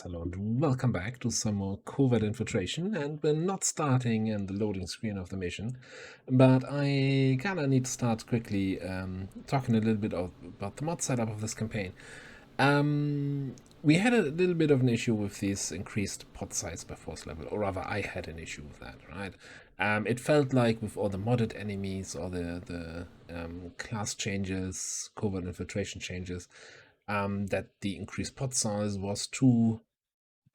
Hello and welcome back to some more Covert Infiltration, and we're not starting in the loading screen of the mission, but I kinda need to start quickly talking a little bit about the mod setup of this campaign. We had a little bit of an issue with this increased pot size by force level, or rather I had an issue with that, right? It felt like with all the modded enemies, or the class changes, Covert Infiltration changes, that the increased pot size was too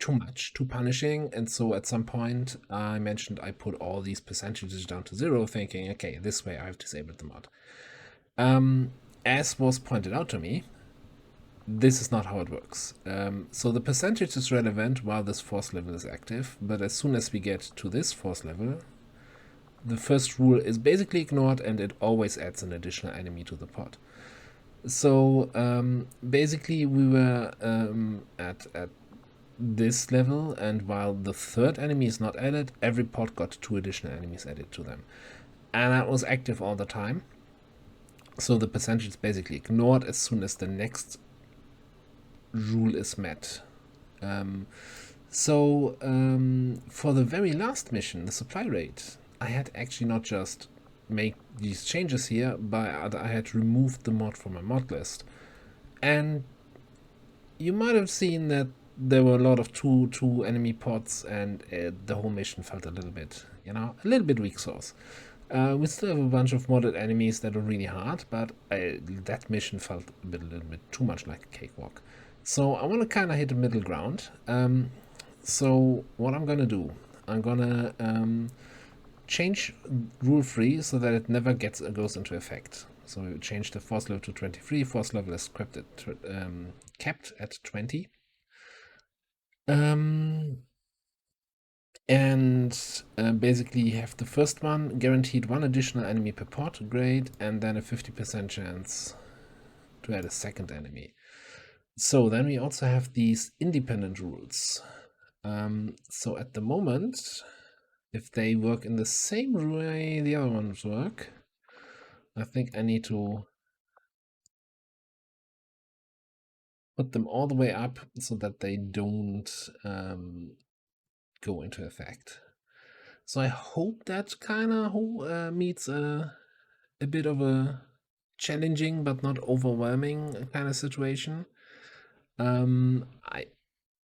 much, too punishing. And so at some point I mentioned I put all these percentages down to 0, thinking, okay, this way I've disabled the mod. As was pointed out to me, this is not how it works. So the percentage is relevant while this force level is active, but as soon as we get to this force level, the first rule is basically ignored and it always adds an additional enemy to the pot. So basically we were at this level, and while the third enemy is not added, every pot got 2 additional enemies added to them. And that was active all the time. So the percentage is basically ignored as soon as the next rule is met. For the very last mission, the supply rate, I had actually not just make these changes here, but I had removed the mod from my mod list. And you might have seen that there were a lot of two enemy pots, and the whole mission felt a little bit, a little bit weak sauce. We still have a bunch of modded enemies that are really hard, but that mission felt a little bit too much like a cakewalk. So I want to kind of hit a middle ground. So what I'm gonna do, I'm gonna change rule 3 so that it never goes into effect. So we change the force level to 23. Force level is kept at 20. Basically you have the first one guaranteed 1 additional enemy per pot grade, and then a 50% chance to add a second enemy. So then we also have these independent rules. So at the moment, if they work in the same way the other ones work, I think I need to put them all the way up so that they don't go into effect. So I hope that kind of meets a bit of a challenging but not overwhelming kind of situation.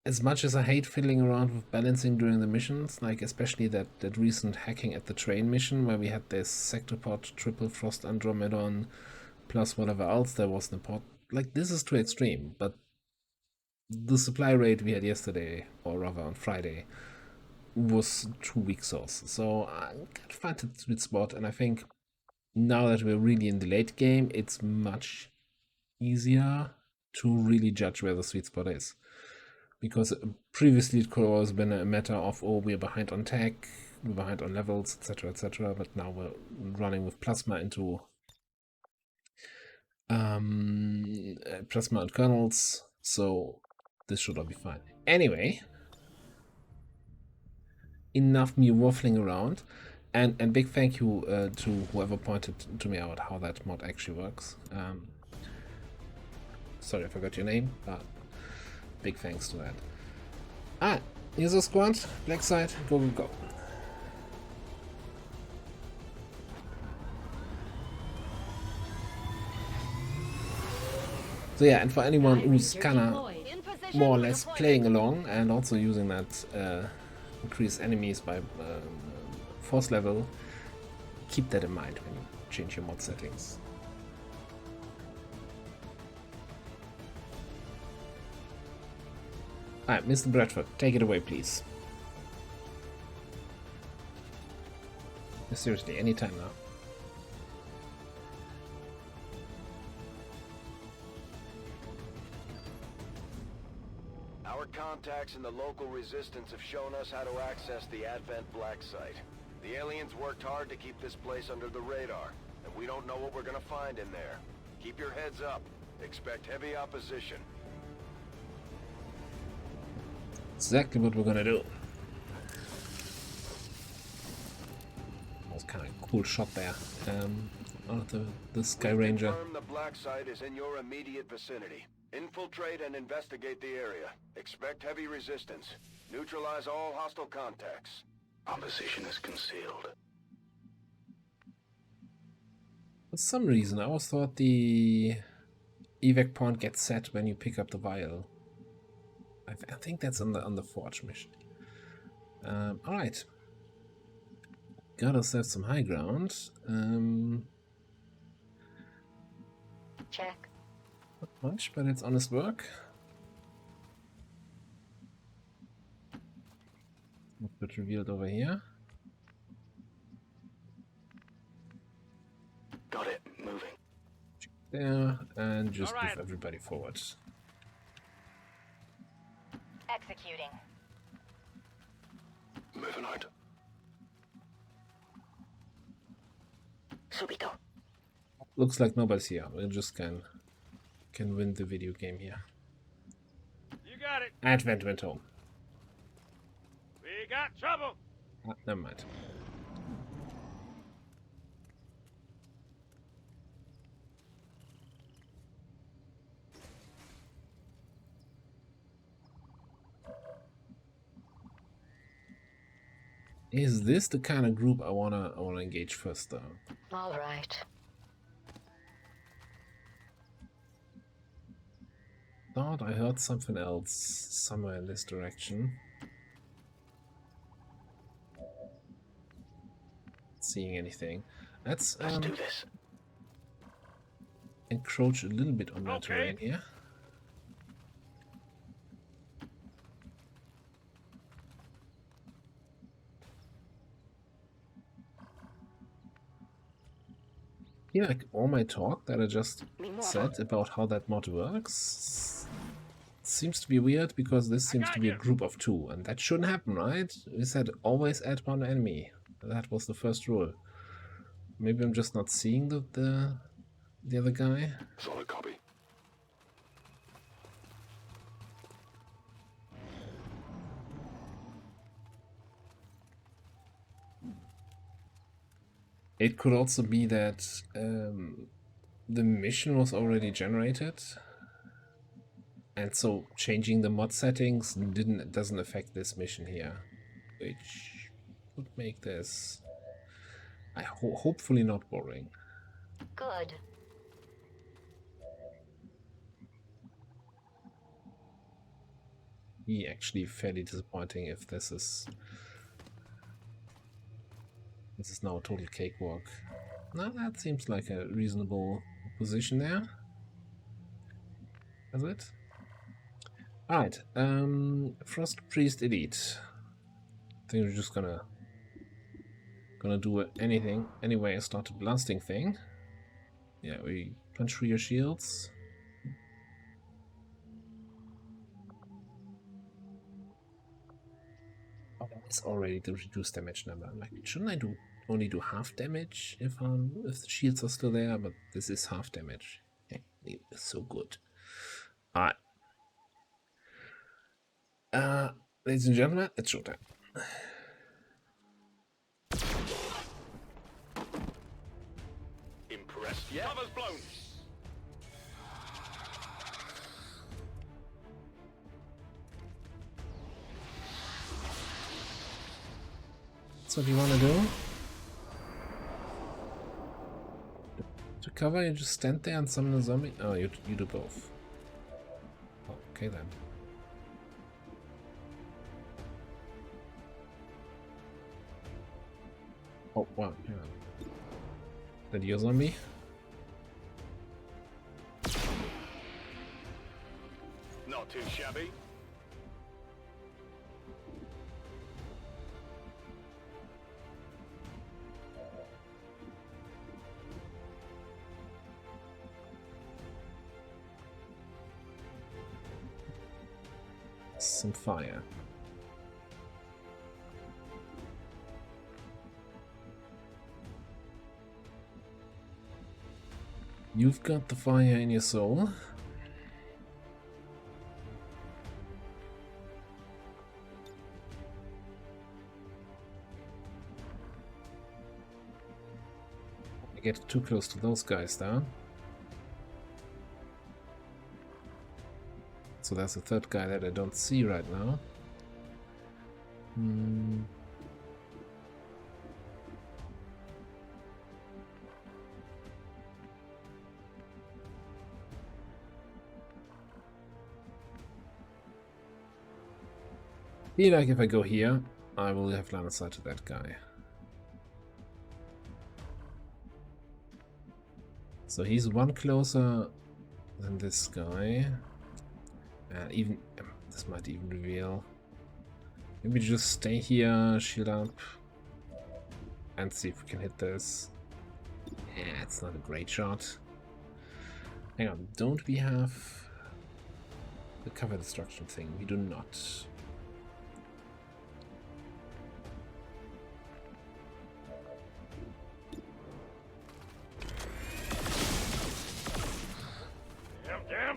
As much as I hate fiddling around with balancing during the missions, like especially that recent hacking at the train mission where we had this sectopod, triple frost Andromedon, plus whatever else there was in the pod, like this is too extreme, but the supply rate we had yesterday, or rather on Friday, was 2 week source. So I gotta find the sweet spot, and I think now that we're really in the late game, it's much easier to really judge where the sweet spot is. Because previously it could always been a matter of, oh, we're behind on tech, we're behind on levels, etc., but now we're running with plasma into plasma and kernels, so this should all be fine. Anyway, enough me waffling around, and big thank you to whoever pointed to me out how that mod actually works. Sorry I forgot your name, but big thanks to that. User squad, Blacksite, go, go, go. So yeah, and for anyone who's kinda more or less playing along and also using that increase enemies by force level, keep that in mind when you change your mod settings. Alright, Mr. Bradford, take it away, please. Seriously, anytime now. Our contacts in the local resistance have shown us how to access the Advent Blacksite. The aliens worked hard to keep this place under the radar, and we don't know what we're gonna find in there. Keep your heads up. Expect heavy opposition. Exactly what we're gonna do. That was kind of a cool shot there. Out of the Sky Ranger. Confirm the Blacksite is in your immediate vicinity. Infiltrate and investigate the area. Expect heavy resistance. Neutralize all hostile contacts. Our position is concealed. For some reason, I always thought the evac point gets set when you pick up the vial. I think that's on the Forge mission. Alright. Got ourselves some high ground. Check. Not much, but it's honest work. A bit revealed over here. Got it. Moving. There, and just move everybody forward. Executing. Moving out. Subito. Looks like nobody's here. We just can win the video game here. You got it. Advent went home. We got trouble. Ah, never mind. Is this the kind of group I wanna engage first though? All right. Thought I heard something else somewhere in this direction. Not seeing anything. Let's do this. encroach a little bit on that Okay. terrain here. Yeah, like all my talk that I just said about how that mod works seems to be weird because this seems to be a group of two, and that shouldn't happen, right? We said always add one enemy. That was the first rule. Maybe I'm just not seeing the other guy. Solid copy. It could also be that the mission was already generated, and so changing the mod settings doesn't affect this mission here, which would make this hopefully not boring. Good. Be actually fairly disappointing if this is now a total cakewalk. Now that seems like a reasonable position there. Is it? Alright, Frost Priest Elite. I think we're just gonna do anything anyway I start a blasting thing. Yeah, we punch through your shields. Oh, it's already the reduced damage number. I'm like, shouldn't I only do half damage if the shields are still there? But this is half damage. Yeah, it's so good. Alright. Ladies and gentlemen, it's showtime. Impressed yet? Cover's blown. That's what you want to do? To cover, you just stand there and summon a zombie? Oh, you do both. Oh, okay then. Oh, wow. Hang on. Is that your zombie? Not too shabby. Some fire. You've got the fire in your soul. I get too close to those guys down. so there's a third guy that I don't see right now. Be like if I go here, I will have line of sight to that guy. So he's one closer than this guy. And even this might even reveal. Maybe just stay here, shield up, and see if we can hit this. Yeah, it's not a great shot. Hang on, don't we have the cover destruction thing? We do not.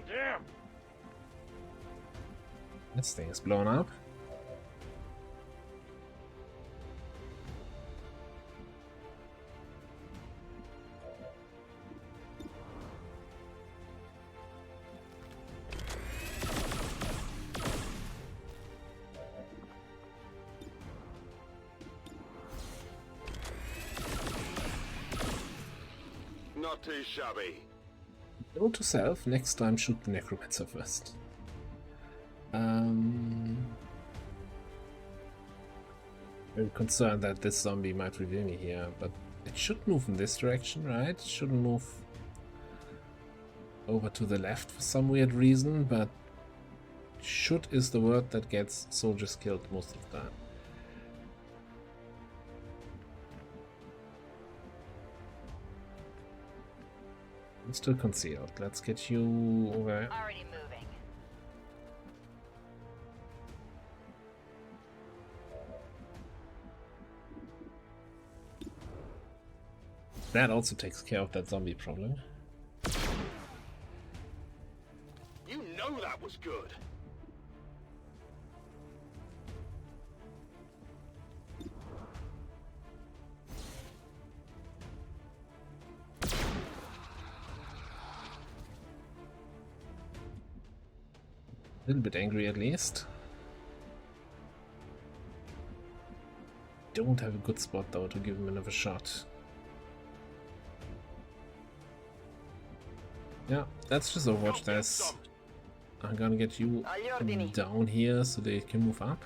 Damn! This thing is blown up. Not too shabby. Note to self, next time shoot the necromancer first. Very concerned that this zombie might reveal me here, but it should move in this direction, right? It shouldn't move over to the left for some weird reason, but should is the word that gets soldiers killed most of the time. I'm still concealed. Let's get you over. Already moving. That also takes care of that zombie problem. You know that was good. A little bit angry at least. Don't have a good spot though to give him another shot. Yeah, let's just overwatch this. I'm gonna get you down here so they can move up.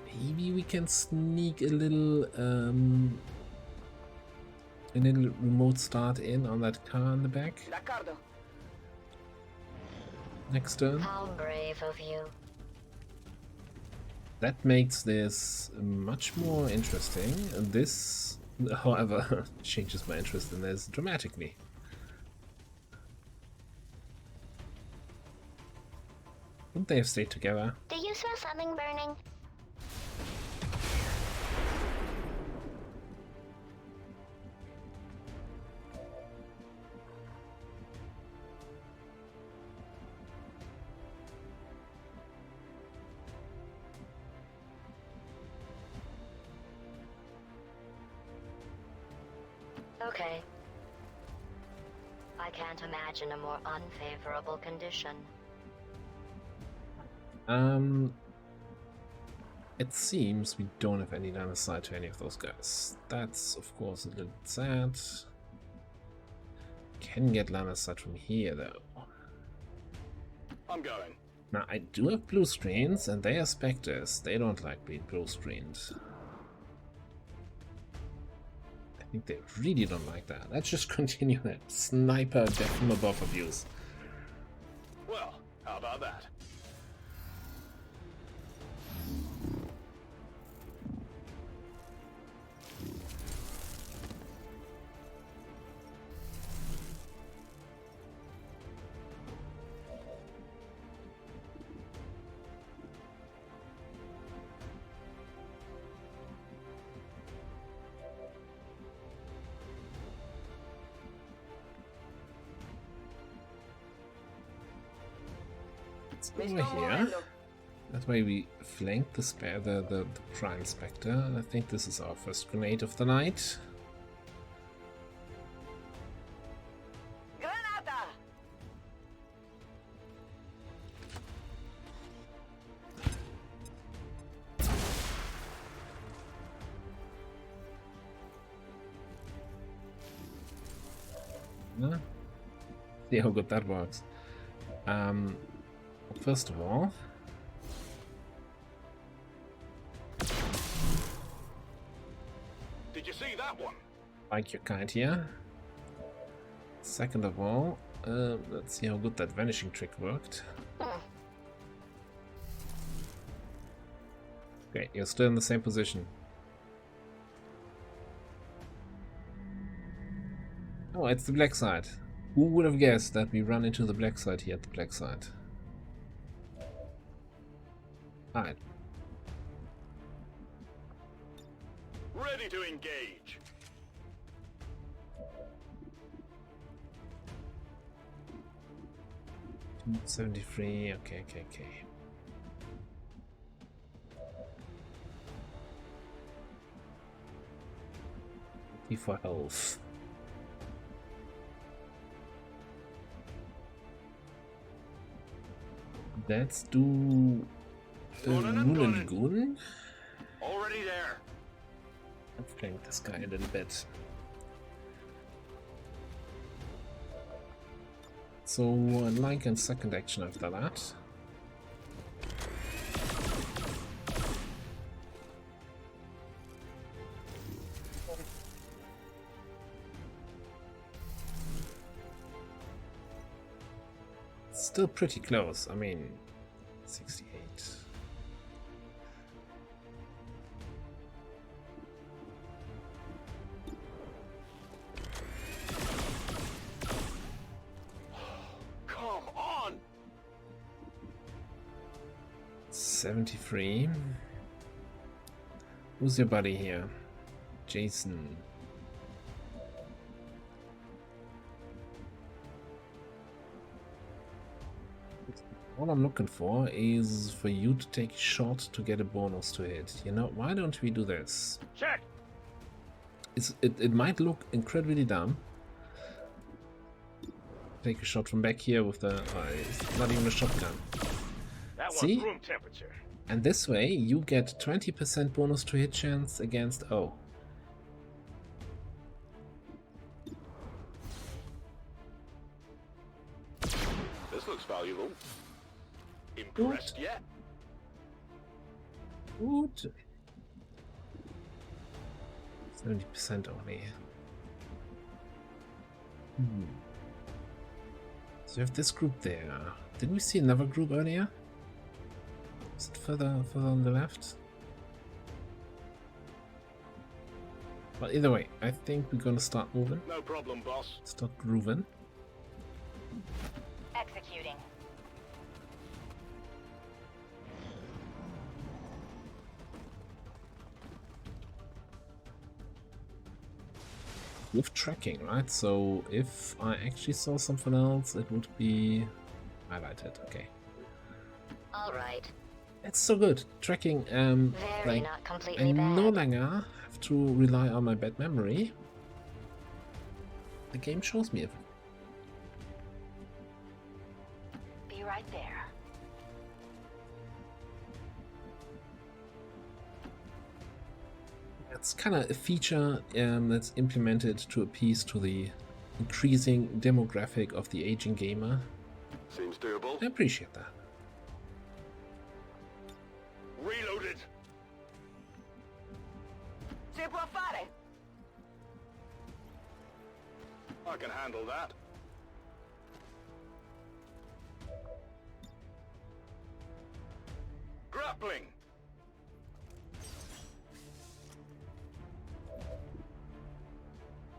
Maybe we can sneak a little remote start in on that car in the back. Next turn. How brave of you. That makes this much more interesting. This, however, changes my interest in this dramatically. Wouldn't they have stayed together? Do you smell something burning? Okay. I can't imagine a more unfavorable condition. It seems we don't have any line of sight to any of those guys. That's of course a little sad. Can get line of sight from here though. I'm going. Now I do have blue screens and they are specters. They don't like being blue screened. I think they really don't like that. Let's just continue that sniper death from above abuse. Well, how about that? Over here. That way we flank the spare, the Prime Spectre, and I think this is our first grenade of the night. Yeah. See how good that works. First of all, Did you see that one? like your kind here. Second of all, let's see how good that vanishing trick worked. Okay, you're still in the same position. Oh, it's the Blacksite. Who would have guessed that we run into the Blacksite here at the Blacksite? Alright. Ready to engage. $73. Okay. For health. Let's do Gun. Already there. I'm playing this guy a little bit. So like and second action after that. Still pretty close. I mean, 68. Come on. 73. Who's your buddy here? Jason. All I'm looking for is for you to take a shot to get a bonus to hit. You know, why don't we do this? Check. It might look incredibly dumb. Take a shot from back here with the... it's not even a shotgun. That See? one's room temperature. And this way you get 20% bonus to hit chance against... Oh. This looks valuable. Impressed yet? Good. 70% only. So you have this group there. Didn't we see another group earlier? Is it further on the left? Well, either way, I think we're gonna start moving. No problem, boss. Start grooving. Executing. With tracking, right? So if I actually saw something else, it would be highlighted. Okay. All right. It's so good. Tracking, Very like, not I completely no bad. longer have to rely on my bad memory. The game shows me everything. Be right there. It's kind of a feature that's implemented to appease to the increasing demographic of the aging gamer. Seems doable. I appreciate that. Reloaded. Si può fare. I can handle that. Grappling.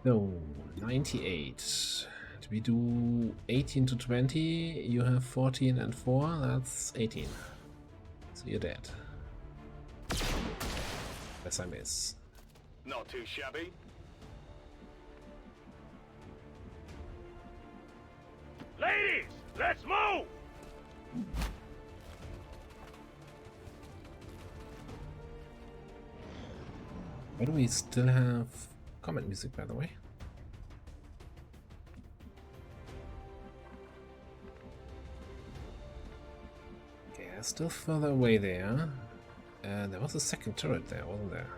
So, 98. We do 18 to 20, you have 14 and 4, that's 18. So you're dead. Yes, I miss. Not too shabby. Ladies, let's move! Why do we still have comment music, by the way? Okay, still further away there. There was a second turret there, wasn't there?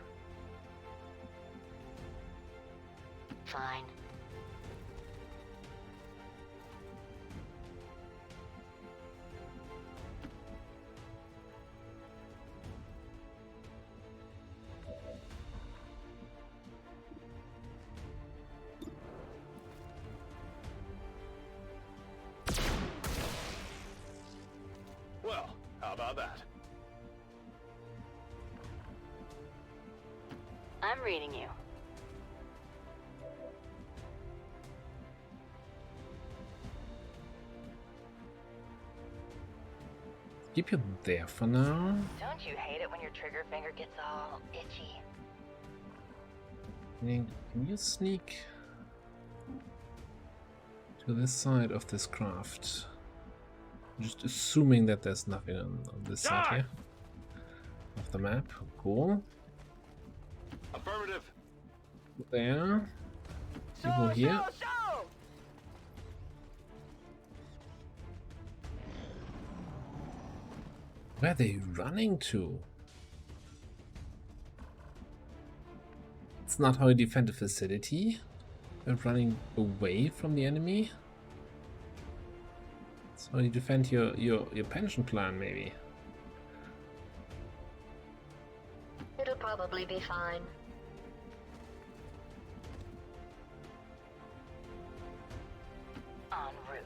Fine. about that? I'm reading you. Keep you there for now. Don't you hate it when your trigger finger gets all itchy? Can you sneak to this side of this craft? Just assuming that there's nothing on this side here of the map. Cool. Affirmative. There. People here. Where are they running to? It's not how you defend a facility. They're running away from the enemy. That's how you defend your pension plan, maybe. It'll probably be fine. En route.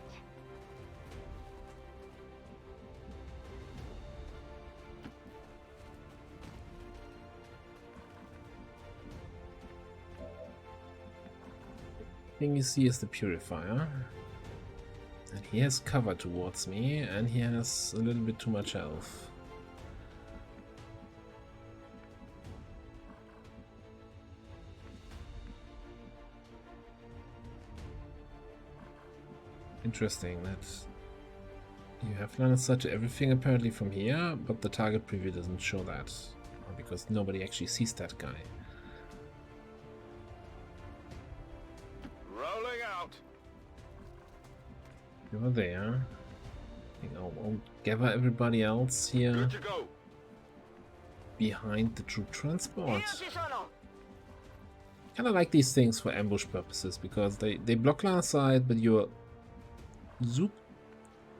Thing you see is the purifier, and he has cover towards me, and he has a little bit too much health. Interesting that you have line of sight to everything apparently from here, but the target preview doesn't show that, because nobody actually sees that guy. Over there. I'll gather everybody else here Good to go. behind the troop transport. Kinda like these things for ambush purposes because they block line of sight, but you're zoop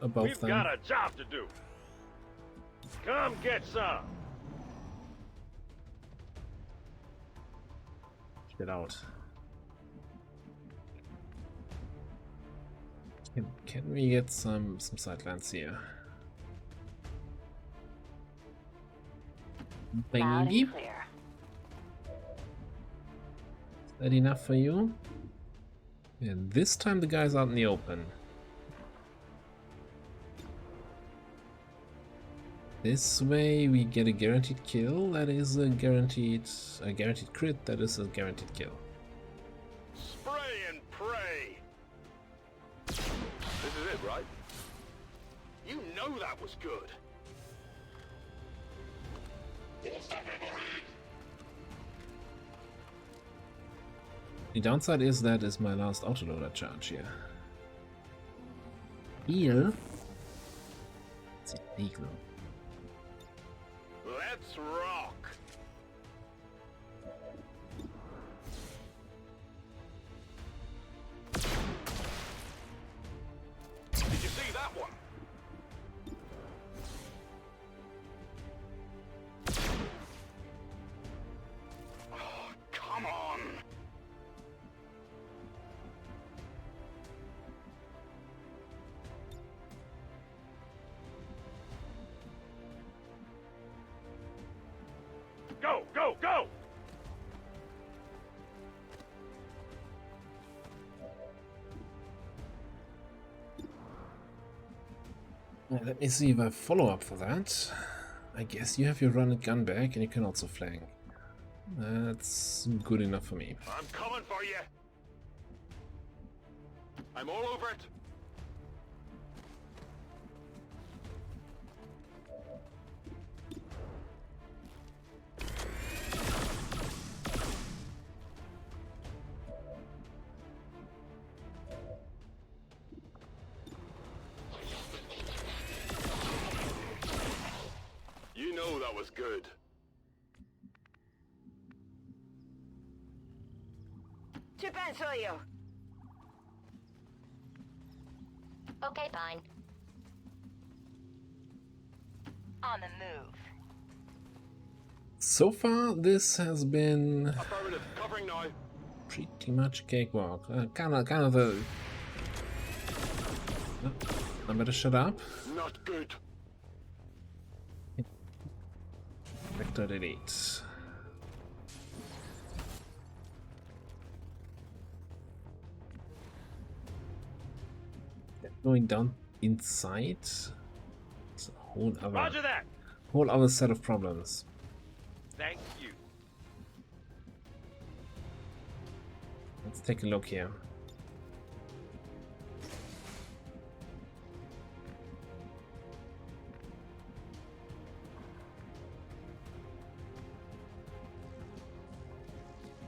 above We've them. got a job to do. Come get some. Get out. Can we get some sidelines here? Loud Maybe. and clear. Is that enough for you? Yeah, this time the guy's out in the open. This way we get a guaranteed kill. That is a guaranteed crit. That is a guaranteed kill. Spray and pray. This is it, right? You know that was good. The downside is that is my last autoloader charge here. Heal. It's illegal. Let's rock. Did you see that one? Oh, come on. Go, go, go! Let me see if I have follow up for that. I guess you have your run and gun back and you can also flank. That's good enough for me. I'm coming for you. I'm all over it. You know that was good. ¿Qué penso yo? Okay, fine. On the move. So far, this has been Affirmative, covering now. pretty much cakewalk. Kind of a. I better shut up. Not good. Vector delete. Going down inside. It's a Roger that. whole other set of problems. Thank you. Let's take a look here.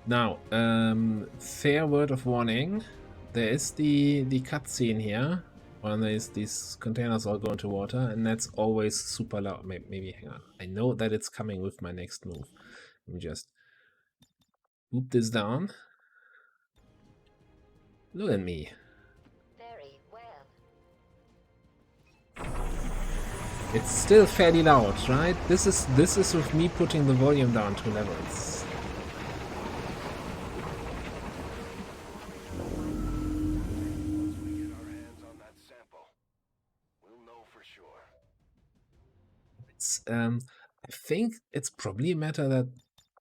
Now, fair word of warning. There is the cutscene here when these containers all go into water, and that's always super loud. Maybe hang on. I know that it's coming with my next move. Let me just boop this down. Look at me. Very well. It's still fairly loud, right? This is with me putting the volume down 2 levels. I think it's probably a matter that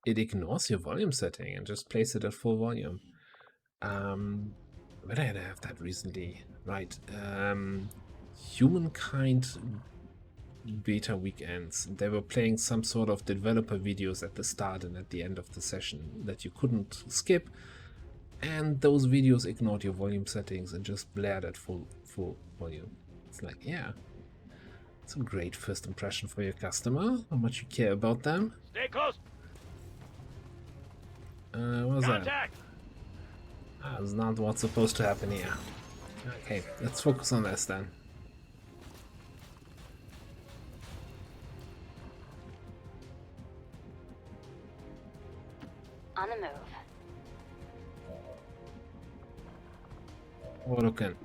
it ignores your volume setting and just plays it at full volume. Where did I have that recently? Right. Humankind beta weekends. They were playing some sort of developer videos at the start and at the end of the session that you couldn't skip. And those videos ignored your volume settings and just blared at full volume. It's like, yeah. It's a great first impression for your customer, how much you care about them. Stay close. What was that? Contact. That's not what's supposed to happen here. Okay, let's focus on this then. On the move. We're looking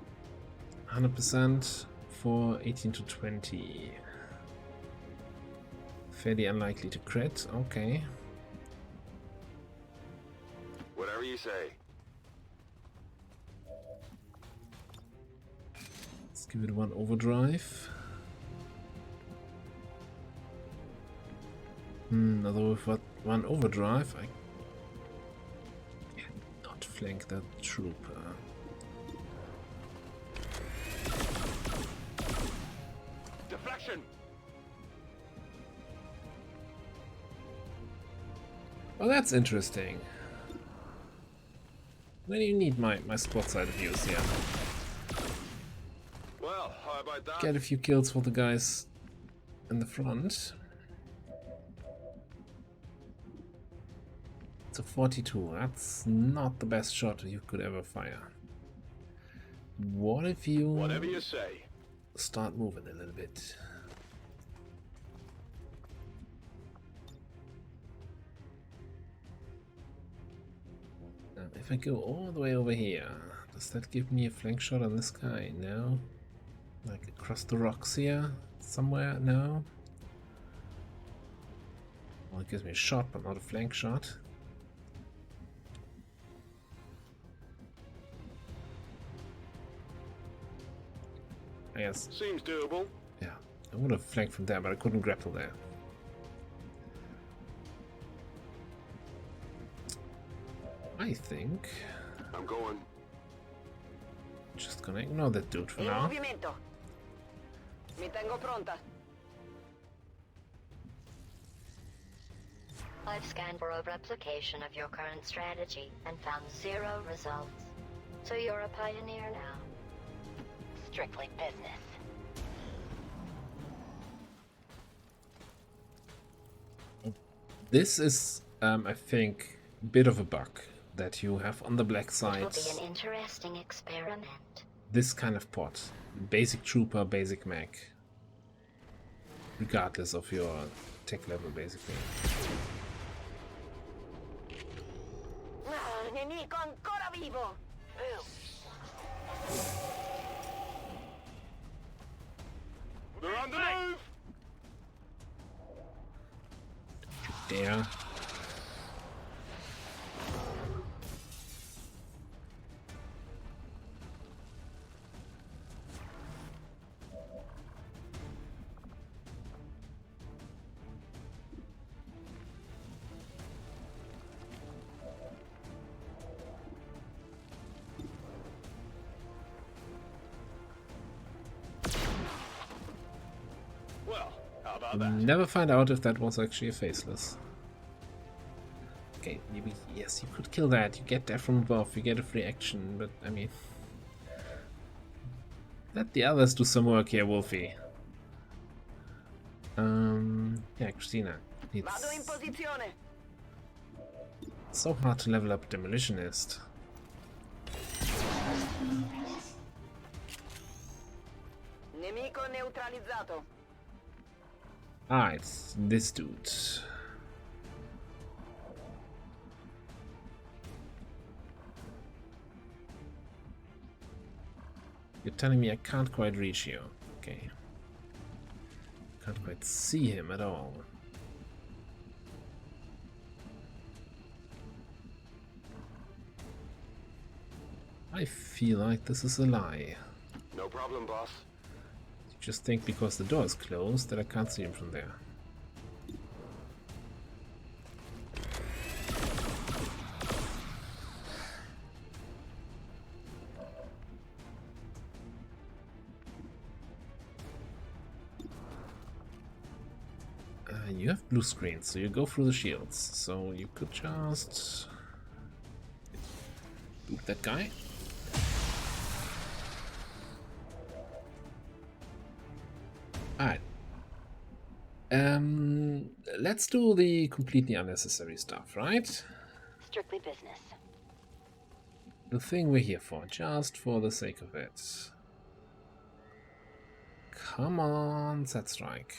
100% for 18 to 20. Fairly unlikely to crit. Okay. Whatever you say. Let's give it one overdrive. Although with one overdrive, I cannot flank that trooper. Deflection. Well, that's interesting. When do you need my spot side views here? Well, how about that? Get a few kills for the guys in the front. It's a 42. That's not the best shot you could ever fire. What if you... Whatever you say. Start moving a little bit. Now, if I go all the way over here, does that give me a flank shot on this guy? No. Like across the rocks here? Somewhere? No. Well, it gives me a shot, but not a flank shot. I guess. Seems doable. Yeah, I would have flanked from there, but I couldn't grapple there. I think I'm going. Just gonna ignore that dude for En now. movimiento. Me tengo pronta. I've scanned for a replication of your current strategy and found 0 results. So you're a pioneer now. Strictly business. This is, I think, a bit of a bug that you have on the Blacksite. It will be an interesting experiment. This kind of pot. Basic trooper, basic mech. Regardless of your tech level, basically. Ah, nemico ancora vivo. They're on the move! There. Never find out if that was actually a faceless. Okay, maybe, yes, you could kill that. You get that from above, you get a free action, but I mean... Let the others do some work here, Wolfie. Yeah, Christina. Vado in It's posizione. so hard to level up Demolitionist. Nemico neutralizzato. Ah, it's this dude. You're telling me I can't quite reach you. Okay. Can't quite see him at all. I feel like this is a lie. No problem, boss. You just think because the door is closed that I can't see him from there. You have blue screens, so you go through the shields. So you could just boot that guy. Alright. Let's do the completely unnecessary stuff, right? Strictly business. The thing we're here for, just for the sake of it. Come on, set strike.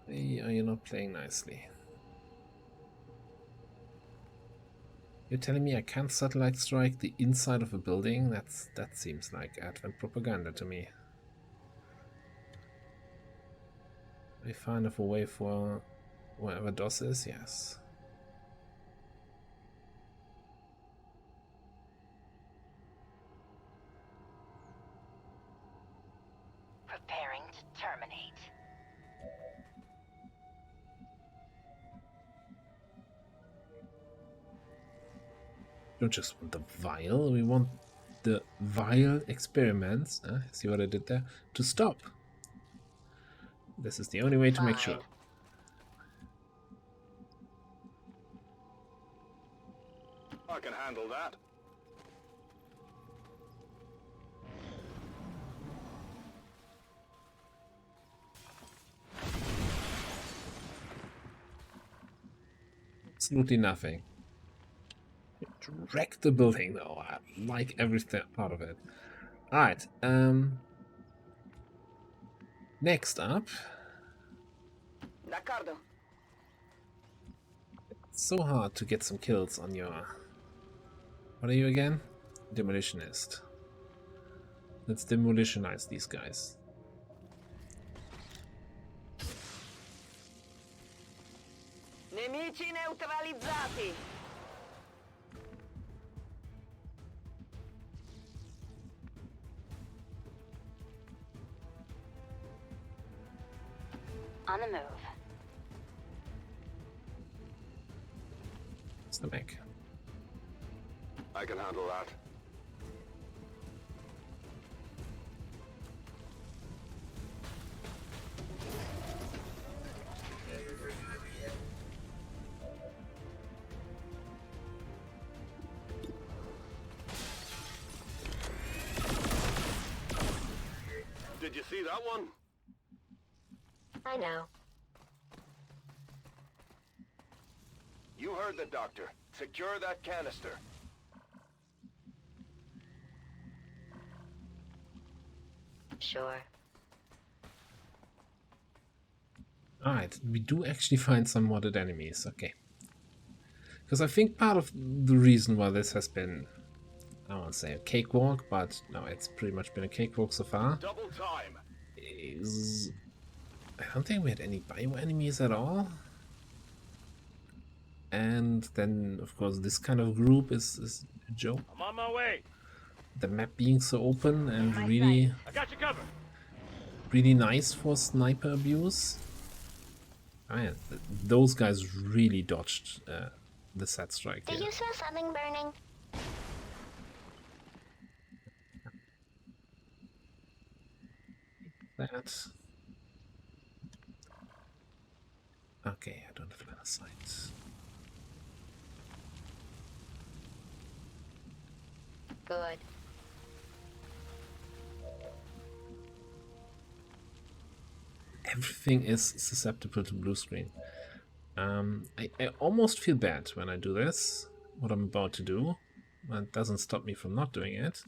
Why are you not playing nicely? You're telling me I can't satellite strike the inside of a building? That seems like Advent propaganda to me. Are we far enough away for wherever DOS is? Yes. Preparing to terminate. We don't just want the vial, we want the vial experiments, see what I did there, to stop. This is the only way to make sure. I can handle that. Absolutely nothing. Wreck the building though. I like every part of it. Alright, next up. D'accordo. It's so hard to get some kills on your... What are you again? Demolitionist. Let's demolitionize these guys. Nemici neutralizzati. On the move. It's the mech. I can handle that. Did you see that one? I know. You heard the doctor. Secure that canister. Sure. Alright, we do actually find some modded enemies, okay. Because I think part of the reason why this has been, I don't want to say a cakewalk, but no, it's pretty much been a cakewalk so far, Double time. is... I don't think we had any bio enemies at all. And then, of course, this kind of group is a joke. I'm on my way. The map being so open and really, I got you covered. really nice for sniper abuse. Oh yeah, those guys really dodged the set strike Do here. you smell something burning? that. Okay, I don't have line of sight. Good. Everything is susceptible to blue screen. I almost feel bad when I do this, what I'm about to do. But it doesn't stop me from not doing it.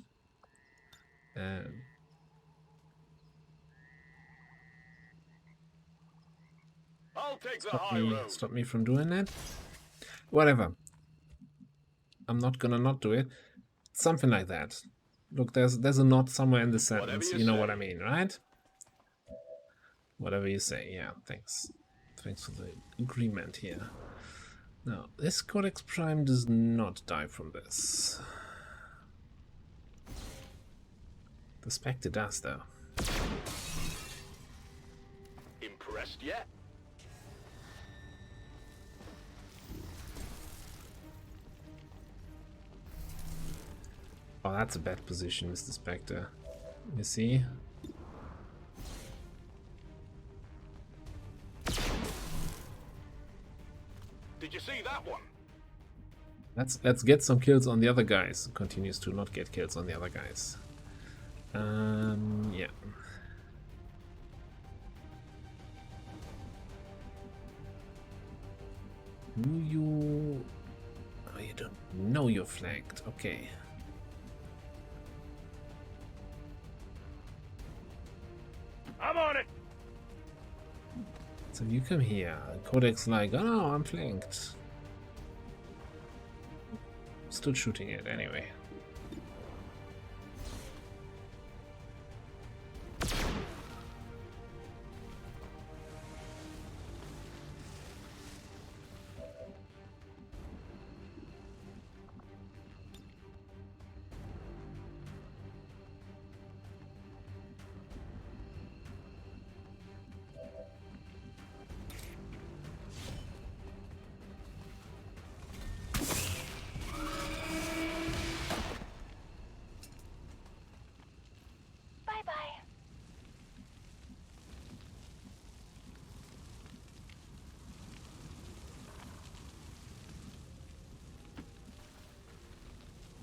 I'll take the high road. Stop me from doing it. Whatever. I'm not gonna not do it. Something like that. Look, there's a knot somewhere in the sentence. You know what I mean, right? Whatever you say. Yeah, thanks. Thanks for the agreement here. Now, this Codex Prime does not die from this. The Spectre does, though. Impressed yet? Oh, that's a bad position, Mr. Spectre. You see? Did you see that one? Let's get some kills on the other guys. Continues to not get kills on the other guys. Yeah. You... Oh, you don't know you're flanked. Okay. I'm on it. So you come here. Codex like, oh no, I'm flanked. Still shooting it anyway.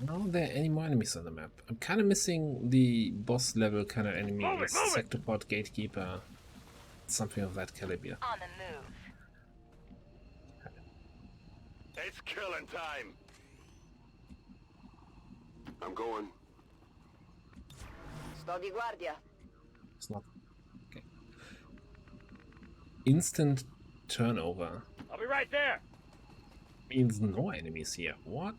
Are there any more enemies on the map? I'm kind of missing the boss level kind of enemy, Sectopod Gatekeeper, something of that caliber. On the move. It's killing time. I'm going. Sto di guardia. It's not okay. Instant turnover I'll be right there. means no enemies here. What?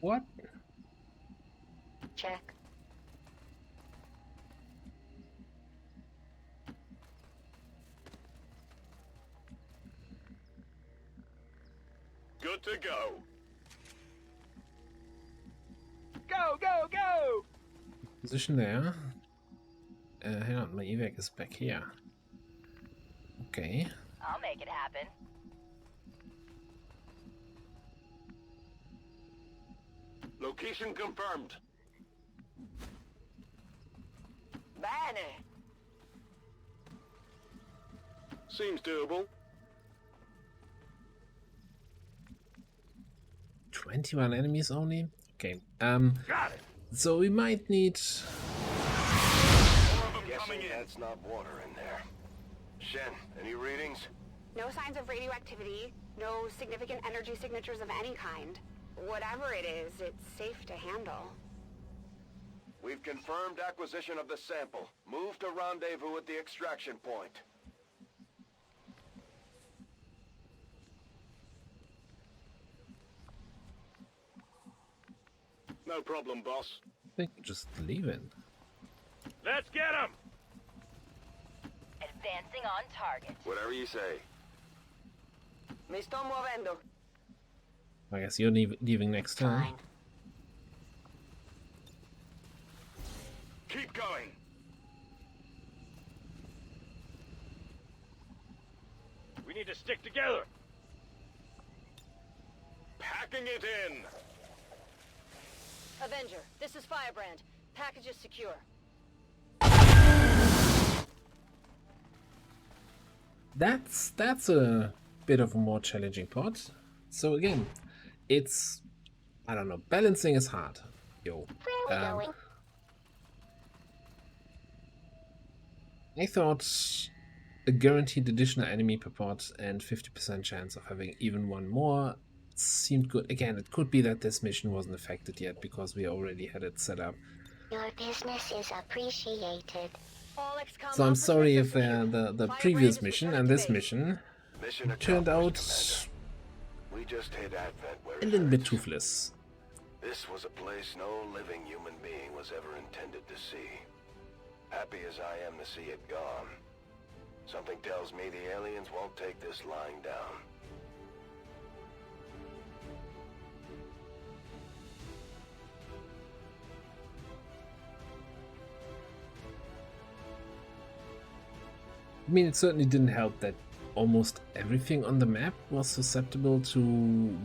What? Check. Good to go. Go, go, go! Position there. Hang on, my evac is back here. Okay. I'll make it happen. Location confirmed. Bene. Seems doable. 21 enemies only? Okay. Got it. So we might need... More of them coming Guessing in. that's not water in there. Shen, any readings? No signs of radioactivity, no significant energy signatures of any kind. Whatever it is, it's safe to handle. We've confirmed acquisition of the sample. Move to rendezvous at the extraction point. No problem, boss. I think we're just leaving. Let's get him. Advancing on target. Whatever you say. Mi sto muovendo. I guess you're leaving next time. Fine. Keep going. We need to stick together. Packing it in. Avenger, this is Firebrand. Package is secure. that's a bit of a more challenging part. So again, it's, I don't know, balancing is hard. Yo. Where are we going? I thought a guaranteed additional enemy per pot and 50% chance of having even one more seemed good. Again, it could be that this mission wasn't affected yet because we already had it set up. Your business is appreciated. All XCOM So I'm sorry if operatives the Fire previous Brand is mission returned and to this base. mission Mission turned out accomplished, Commander. We just hit Advent where a it little bit hurts. toothless. This was a place no living human being was ever intended to see. Happy as I am to see it gone. Something tells me the aliens won't take this lying down. I mean, it certainly didn't help that almost everything on the map was susceptible to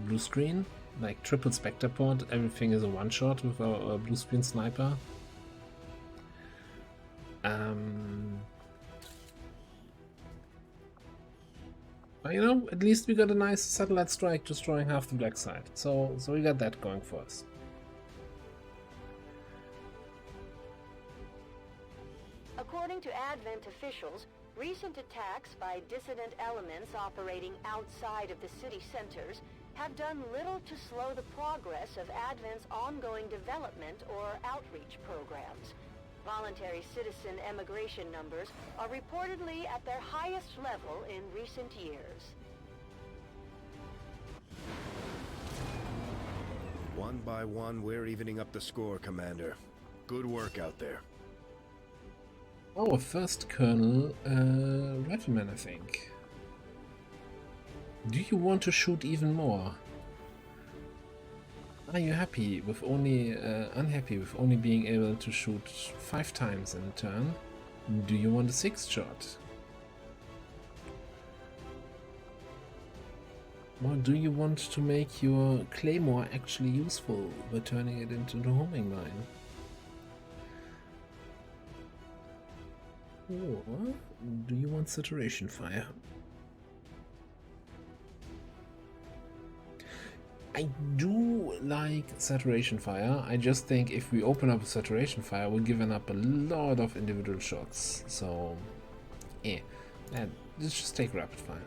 blue screen. Like triple Spectre pod, everything is a one-shot with a blue screen sniper. But, you know, at least we got a nice satellite strike destroying half the Blacksite. So we got that going for us. According to Advent officials, recent attacks by dissident elements operating outside of the city centers have done little to slow the progress of Advent's ongoing development or outreach programs. Voluntary citizen emigration numbers are reportedly at their highest level in recent years. One by one, we're evening up the score, Commander. Good work out there. Our first Colonel Rifleman, I think. Do you want to shoot even more? Are you happy with only unhappy with only being able to shoot 5 times in a turn? Do you want a 6th shot? Or do you want to make your claymore actually useful by turning it into the homing line? Or do you want saturation fire? I do like saturation fire. I just think if we open up a saturation fire, we're giving up a lot of individual shots. So, let's just take rapid fire.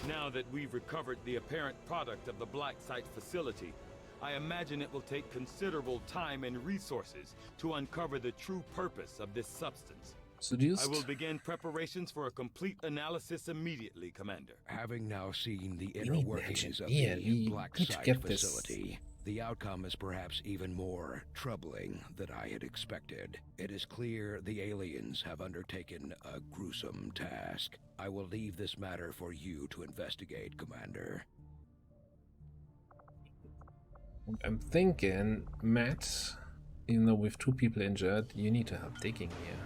Now that we've recovered the apparent product of the Blacksite facility, I imagine it will take considerable time and resources to uncover the true purpose of this substance. Seduced? I will begin preparations for a complete analysis immediately, Commander. Having now seen the inner need an workings of engineer. the We need to Blacksite get this. facility, the outcome is perhaps even more troubling than I had expected. It is clear the aliens have undertaken a gruesome task. I will leave this matter for you to investigate, Commander. I'm thinking, Matt, even though with 2 people injured, you need to help digging here.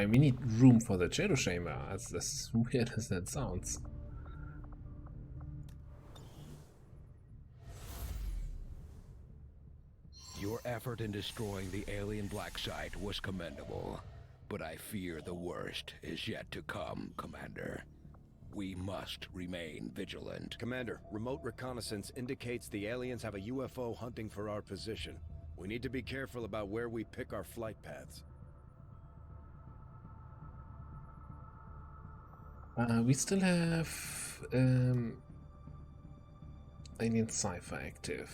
We need room for the Shadow Chamber, as weird as that sounds. Your effort in destroying the alien Blacksite was commendable, but I fear the worst is yet to come, Commander. We must remain vigilant. Commander, remote reconnaissance indicates the aliens have a UFO hunting for our position. We need to be careful about where we pick our flight paths. We still have Alien Cypher active.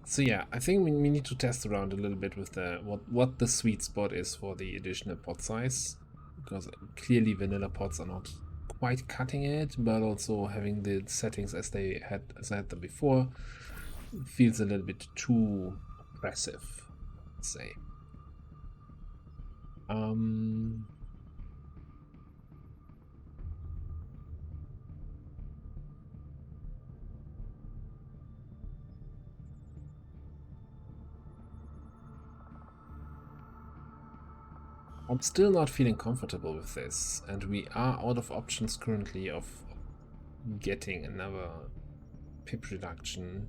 So yeah, I think we need to test around a little bit with the what the sweet spot is for the additional pot size, because clearly vanilla pots are not quite cutting it, but also having the settings as I had them before feels a little bit too oppressive, let's say. I'm still not feeling comfortable with this, and we are out of options currently of getting another pip reduction.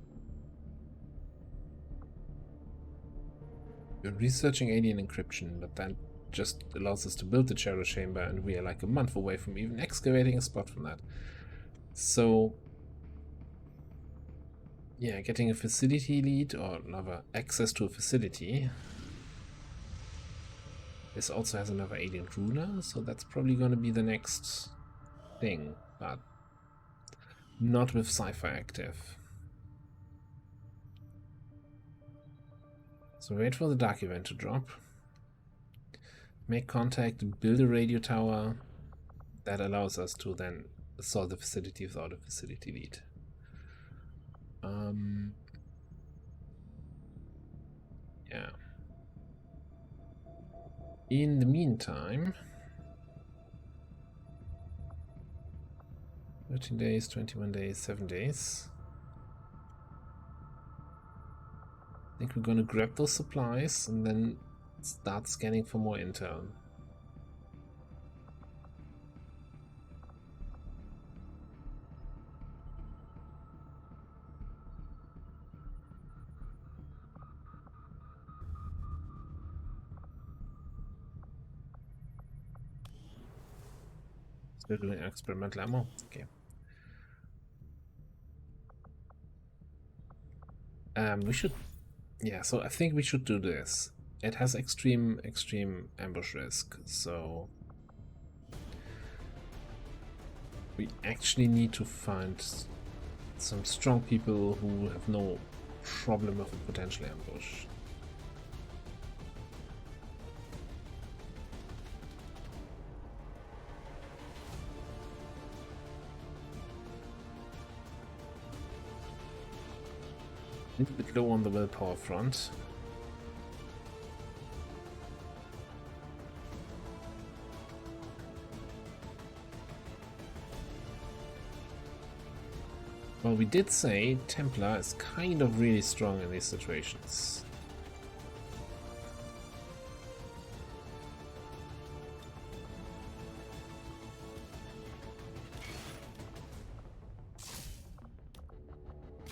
We're researching alien encryption, but that just allows us to build the Cherry Chamber, and we are like a month away from even excavating a spot from that. So, yeah, getting a facility lead, or another access to a facility. This also has another alien ruler, so that's probably going to be the next thing, but not with Cypher active. So wait for the dark event to drop. Make contact, build a radio tower. That allows us to then assault the facility without a facility lead. Yeah. In the meantime, 13 days, 21 days, 7 days. I think we're gonna grab those supplies and then start scanning for more intel. Still doing experimental ammo? Okay. We should... Yeah, so I think we should do this. It has extreme ambush risk, so... We actually need to find some strong people who have no problem with a potential ambush. A little bit low on the willpower front. Well, we did say Templar is kind of really strong in these situations.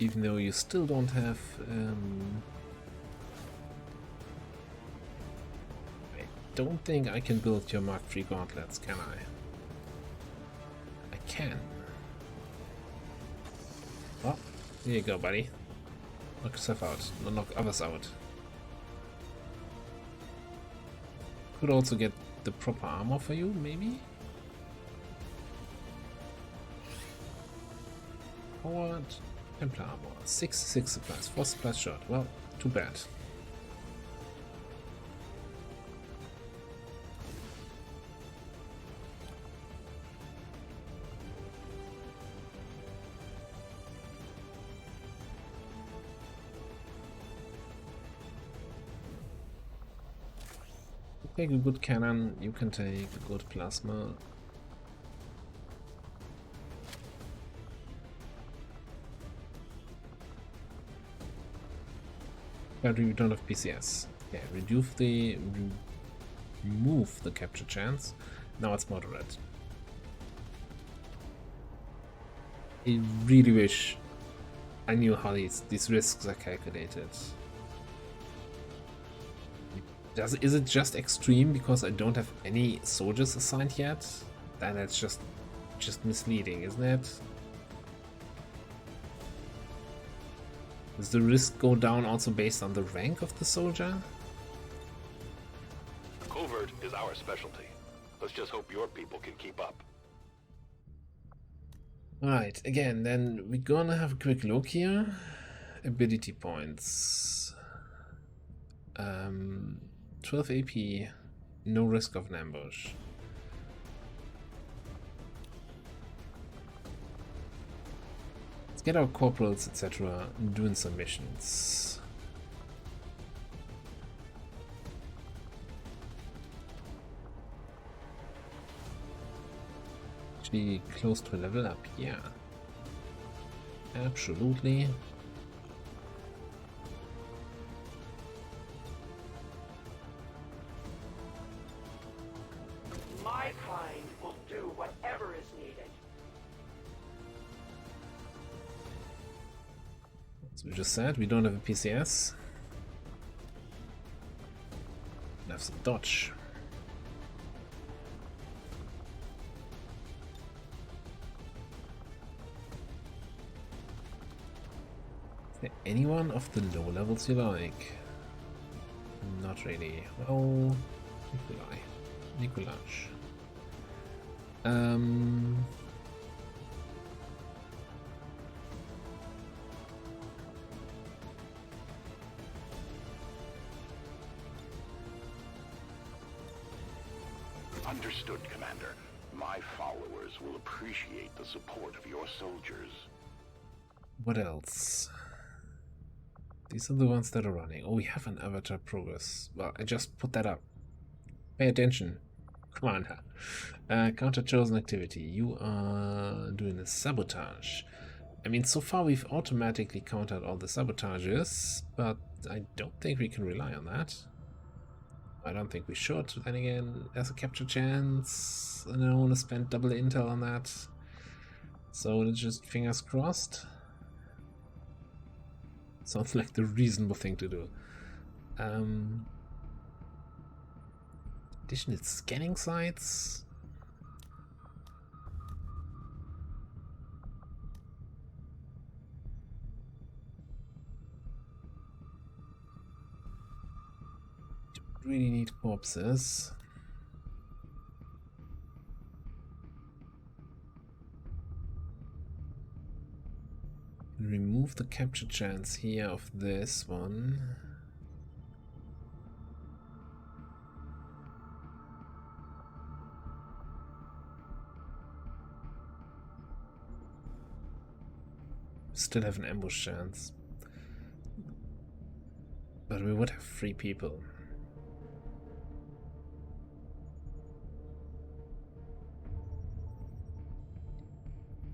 Even though you still don't have... I don't think I can build your Mark III gauntlets, can I? I can. Well, here you go, buddy. Knock yourself out. No, knock others out. Could also get the proper armor for you, maybe? Forward. Templar armor. 6 supplies. 4 supplies short. Well, too bad. Take a good cannon, you can take a good plasma. But we don't have PCS. Yeah, remove the capture chance. Now it's moderate. I really wish I knew how these risks are calculated. Is it just extreme because I don't have any soldiers assigned yet? Then it's just misleading, isn't it? Does the risk go down also based on the rank of the soldier? Covert is our specialty. Let's just hope your people can keep up. Alright, again, then we're gonna have a quick look here. Ability points. 12 AP, no risk of an ambush. Let's get our corporals, etc., doing some missions. Actually, close to a level up, yeah. Absolutely. We just said we don't have a PCS. Have some dodge. Is there anyone of the low levels you like? Not really. Well, Nikolaj. Understood, Commander. My followers will appreciate the support of your soldiers. What else? These are the ones that are running. Oh, we have an avatar progress. Well, I just put that up. Pay attention, Commander. Counter chosen activity. You are doing a sabotage. I mean, so far we've automatically countered all the sabotages, but I don't think we can rely on that. I don't think we should. Then again, there's a capture chance, and I don't want to spend double intel on that. So it's just fingers crossed. Sounds like the reasonable thing to do. Additional scanning sites. Don't really need corpses. Remove the capture chance here of this one. Still have an ambush chance. But we would have 3 people.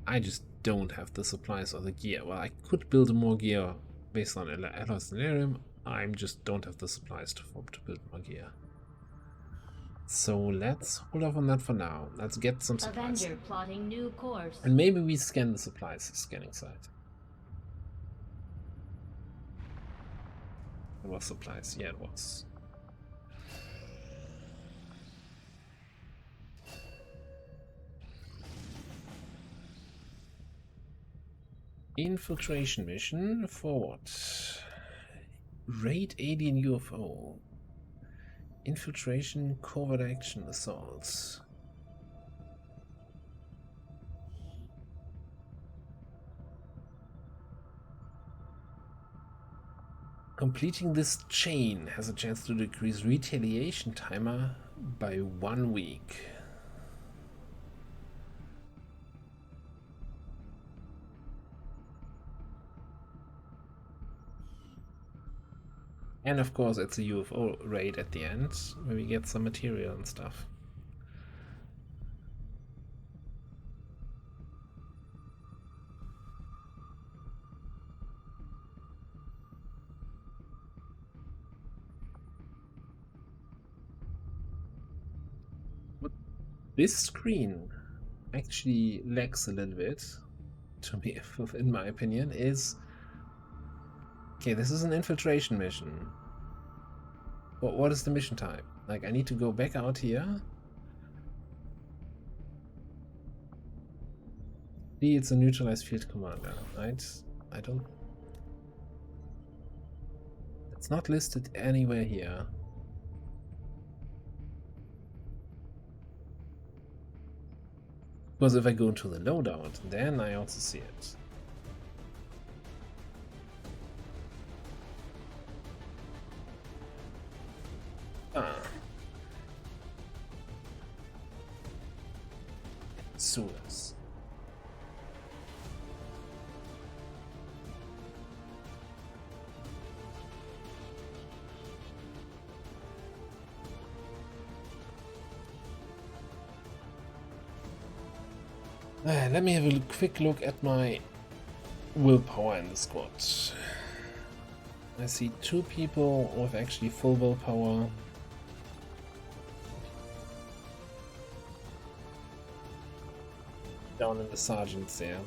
I just don't have the supplies or the gear. Well, I could build more gear based on Alloys and Elerium. I just don't have the supplies to build more gear. So let's hold off on that for now. Let's get some supplies. Avenger plotting new course. And maybe we scan the supplies scanning site. It was supplies. Yeah, it was. Infiltration mission forward. Raid alien UFO. Infiltration covert action assaults. Completing this chain has a chance to decrease retaliation timer by 1 week. And of course it's a UFO raid at the end, where we get some material and stuff. What this screen actually lacks a little bit, to me, in my opinion, is... Okay, this is an infiltration mission. But what is the mission type? Like, I need to go back out here. See, it's a neutralized field commander, right? I don't... It's not listed anywhere here. Because if I go into the loadout, then I also see it. Suez. Let me have a quick look at my willpower in the squad. I see 2 people with actually full willpower. Down in the sergeants there.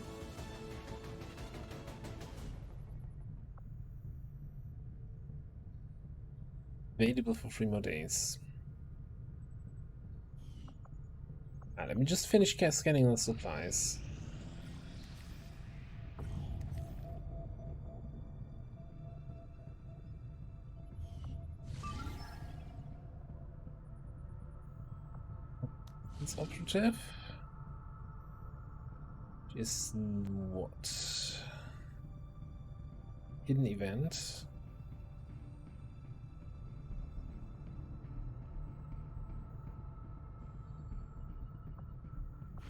available for 3 more days. Let me just finish scanning the supplies. It's operative. Is what? Hidden event.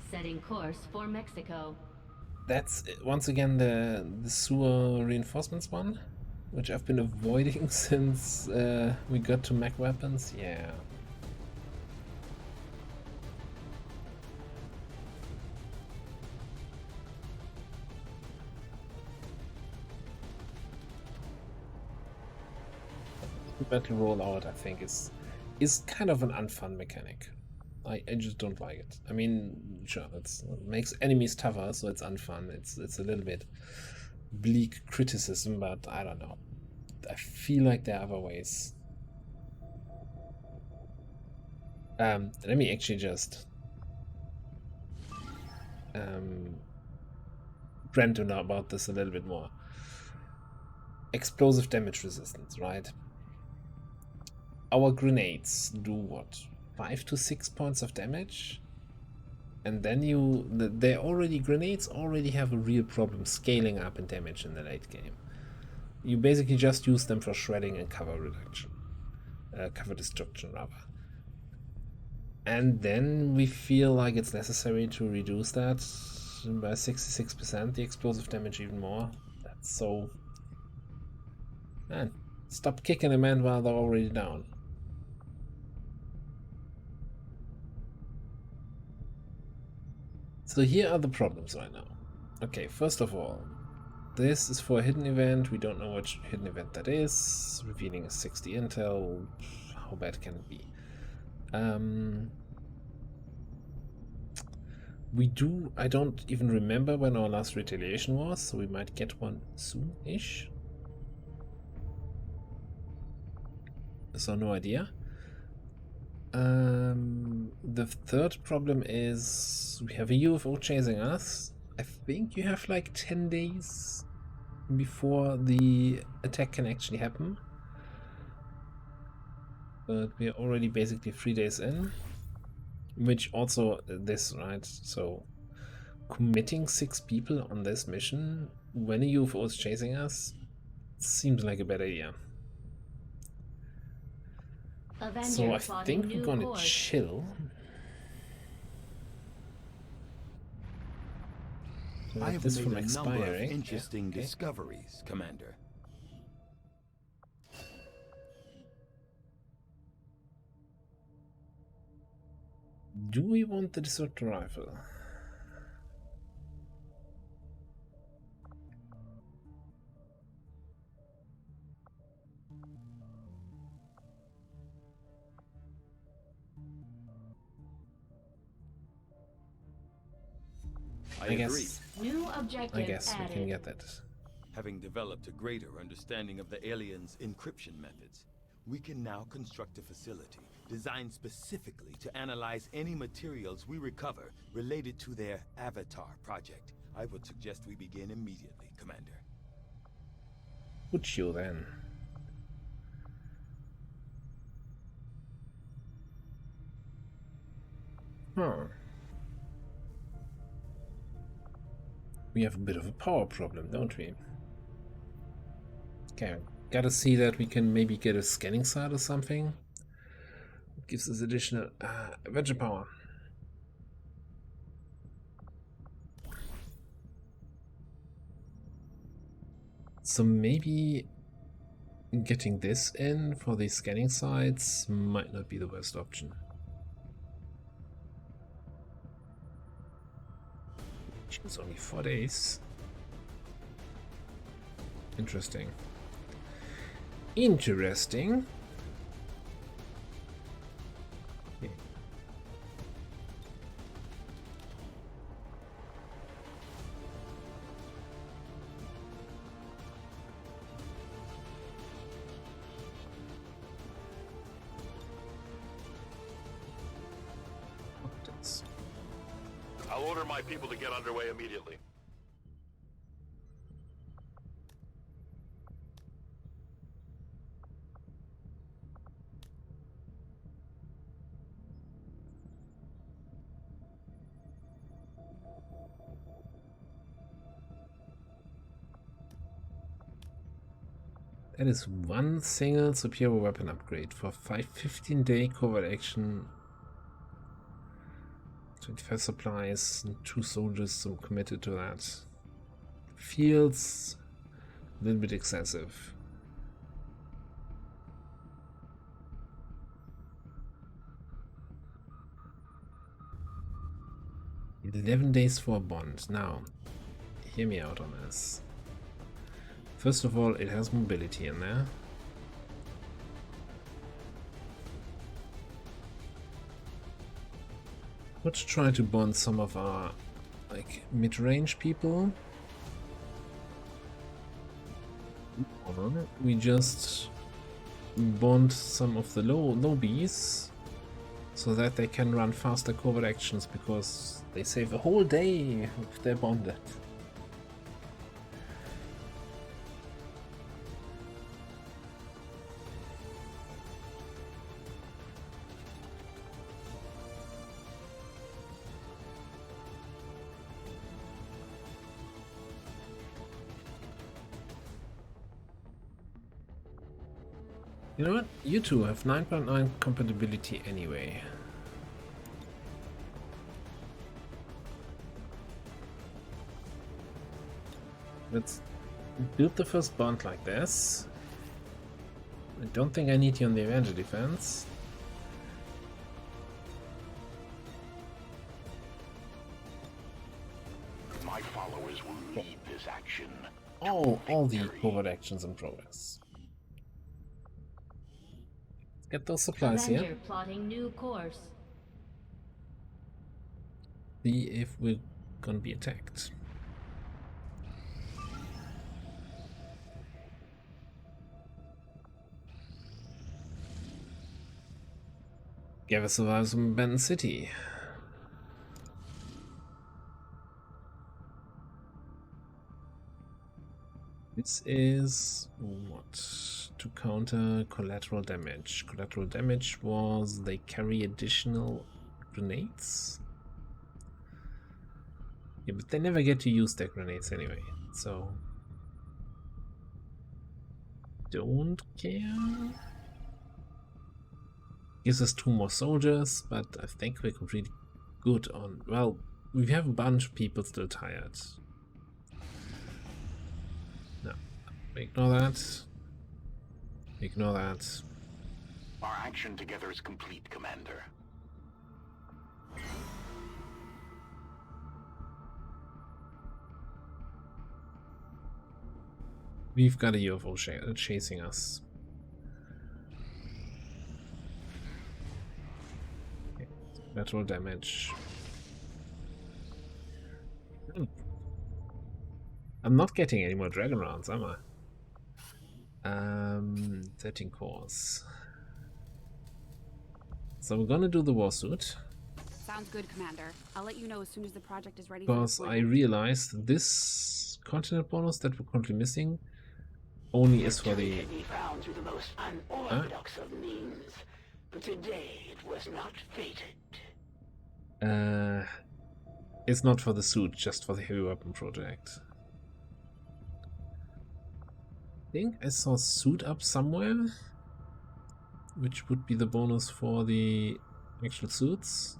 Setting course for Mexico. That's once again the sewer reinforcements one, which I've been avoiding since we got to mech weapons. Yeah. Battle rollout, I think, is kind of an unfun mechanic. I just don't like it. I mean, sure, it makes enemies tougher, so it's unfun. It's a little bit bleak criticism, but I don't know. I feel like there are other ways. Let me actually just rant about this a little bit more. Explosive damage resistance, right? Our grenades do what? 5 to 6 points of damage? And then grenades already have a real problem scaling up in damage in the late game. You basically just use them for shredding and cover reduction. Cover destruction, rather. And then we feel like it's necessary to reduce that by 66%, the explosive damage even more. That's so... Man, stop kicking a man while they're already down. So here are the problems right now. Okay, first of all, this is for a hidden event. We don't know which hidden event that is. Revealing a 60 intel. How bad can it be? I don't even remember when our last retaliation was, so we might get one soon-ish. So no idea. The third problem is we have a UFO chasing us. I think you have like 10 days before the attack can actually happen. But we are already basically 3 days in. Which also this, right? So committing 6 people on this mission when a UFO is chasing us seems like a bad idea. So I think we're gonna chill. I have made a number of interesting discoveries, Commander. Do we want the disruptor rifle? I guess New objective we added. can get that. Having developed a greater understanding of the aliens' encryption methods, we can now construct a facility designed specifically to analyze any materials we recover related to their Avatar project. I would suggest we begin immediately, Commander. Would you then? Huh. We have a bit of a power problem, don't we? Okay, gotta see that we can maybe get a scanning site or something. It gives us additional Avenger power. So maybe getting this in for these scanning sites might not be the worst option. It's only 4 days. Interesting. Interesting. Okay. I'll order my people to get underway immediately. That is one single superior weapon upgrade for 15-day covert action. 25 supplies and 2 soldiers committed to that. Feels a little bit excessive. $11 days for a bond. Now, hear me out on this. First of all, it has mobility in there. Let's try to bond some of our mid-range people. Or we just bond some of the low-bees so that they can run faster covert actions because they save a whole day if they're bonded. You know what? You two have 9.9 compatibility anyway. Let's build the first bond like this. I don't think I need you on the Avenger defense. My followers will lead this action. All the covert actions in progress. Get those supplies Avenger here. plotting new course. See if we're gonna be attacked. Gava survives from Benton City. This is what? To counter collateral damage. Collateral damage was they carry additional grenades. Yeah, but they never get to use their grenades anyway, so don't care. Gives us 2 more soldiers, but I think we're completely good on. Well, we have a bunch of people still tired. No, ignore that. Ignore that. Our action together is complete, Commander. We've got a UFO chasing us. Okay. Lateral damage. I'm not getting any more dragon rounds, am I? 13 cores. So we're gonna do the warsuit. Sounds good, Commander. I'll let you know as soon as the project is ready. Because I realized this continent bonus that we're currently missing only is for the... Be found through the most unorthodox of means, but today it was not fated. It's not for the suit, just for the heavy weapon project. I think I saw suit up somewhere, which would be the bonus for the actual suits.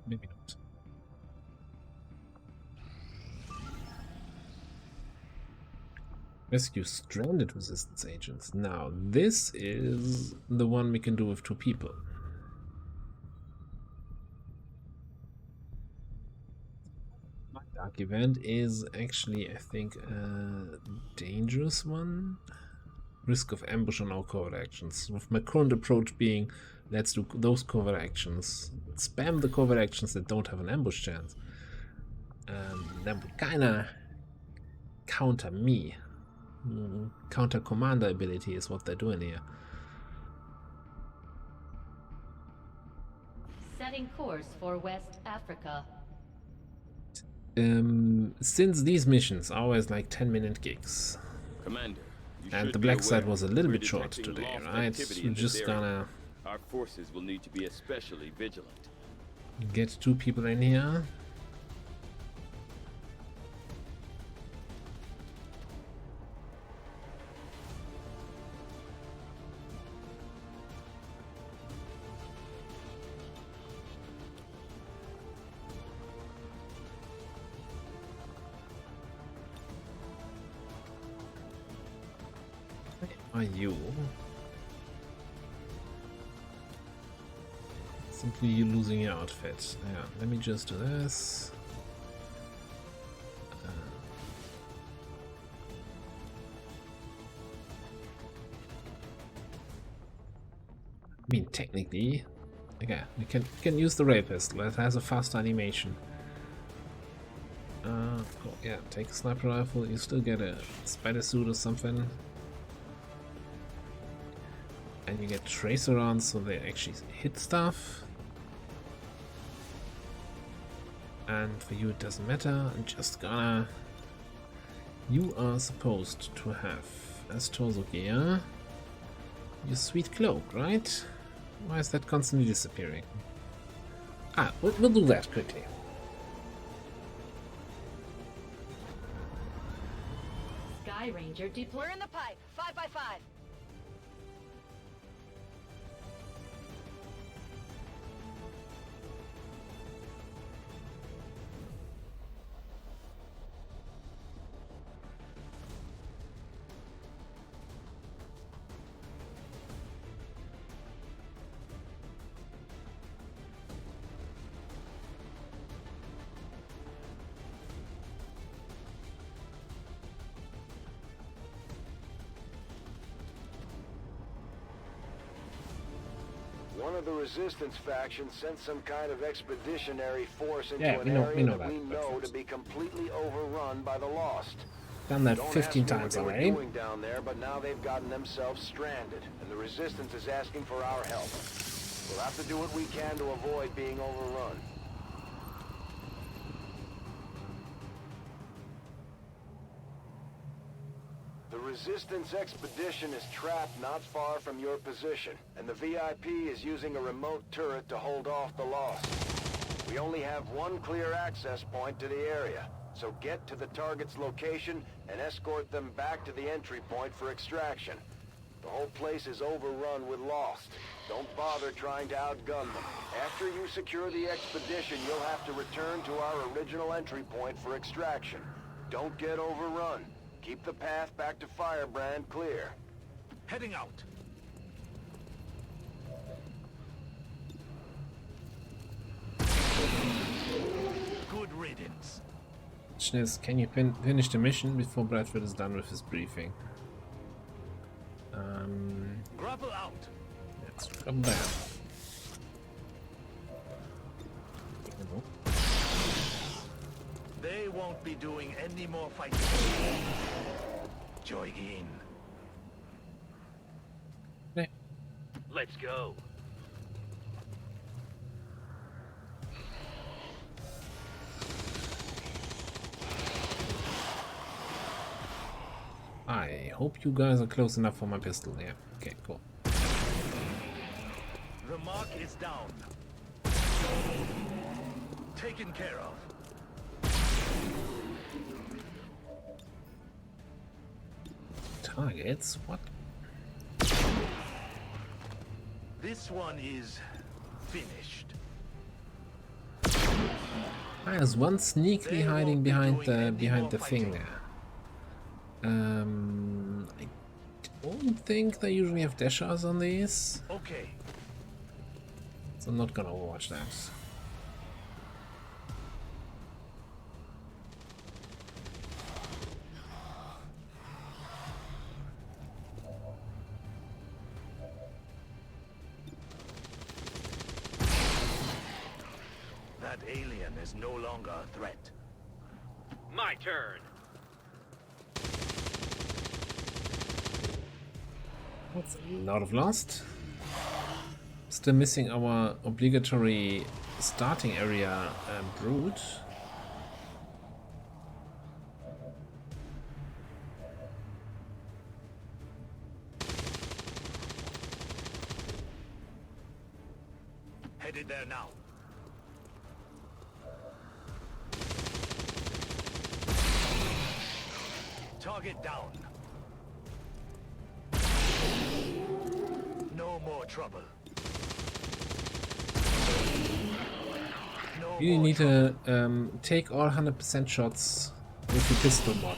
Maybe not. Rescue stranded resistance agents. Now, this is the one we can do with 2 people. My dark event is actually, I think, a dangerous one. Risk of ambush on all covert actions. With my current approach being, let's do those covert actions. Spam the covert actions that don't have an ambush chance. That would kinda counter me. Counter commander ability is what they're doing here. Setting Setting course for West Africa. Since these missions are always like 10-minute gigs, Commander, you and should the be Blacksite aware was a little we're bit short detecting today, lost right? activity We're in this just area. gonna Our forces will need to be especially vigilant. get 2 people in here. Where are you? Simply you losing your outfit. Yeah, let me just do this. I mean, technically, okay, we can use the ray pistol. It has a fast animation. Oh, yeah, take a sniper rifle. You still get a spider suit or something. And you get tracer on, so they actually hit stuff. And for you it doesn't matter. I'm just gonna... You are supposed to have, as torso gear, your sweet cloak, right? Why is that constantly disappearing? Ah, we'll do that quickly. Sky Ranger deployed. We're in the pipe. 5x5. One of the resistance factions sent some kind of expeditionary force into Yeah, an we know area that that, we but know to be completely overrun by the Lost. Done that Don't 15 ask me times what they already. were doing down there, but now they've gotten themselves stranded, and the resistance is asking for our help. We'll have to do what we can to avoid being overrun. The Resistance expedition is trapped not far from your position, and the VIP is using a remote turret to hold off the Lost. We only have one clear access point to the area, so get to the target's location and escort them back to the entry point for extraction. The whole place is overrun with Lost. Don't bother trying to outgun them. After you secure the expedition, you'll have to return to our original entry point for extraction. Don't get overrun. Keep the path back to Firebrand clear. Heading out. Good riddance. Question is, can you finish the mission before Bradford is done with his briefing? Grapple out. Let's come back. They won't be doing any more fighting. Join in. Yeah. Let's go. I hope you guys are close enough for my pistol. Yeah. Okay, cool. The mark is down. Taken care of. Targets? What? This one is finished. There's one sneakily hiding behind the thing there. I don't think they usually have dashers on these. Okay. So I'm not gonna overwatch that. That alien is no longer a threat. My turn. That's a lot of Lost. Still missing our obligatory starting area brood. Headed there now. Target down. No more trouble. No You more need trouble. to take all 100% shots with the pistol mod.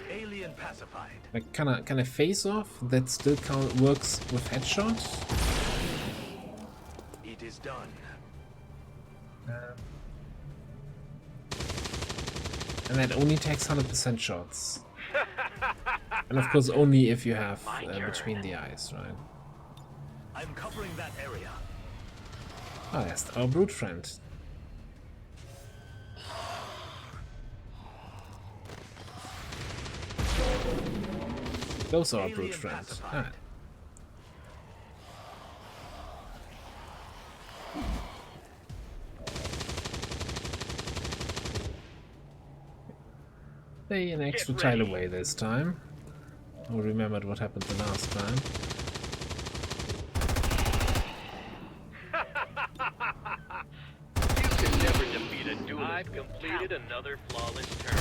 Alien pacified. Like, can I face off that still works with headshots? It is done. And that only takes 100% shots. And of course only if you have between the eyes, right? I'm covering that area. Oh, that's our brute friend. Those are our brute friends. Ah. They an extra tile away this time. I remembered what happened the last time. You can never defeat a duelist. I've completed another flawless turn.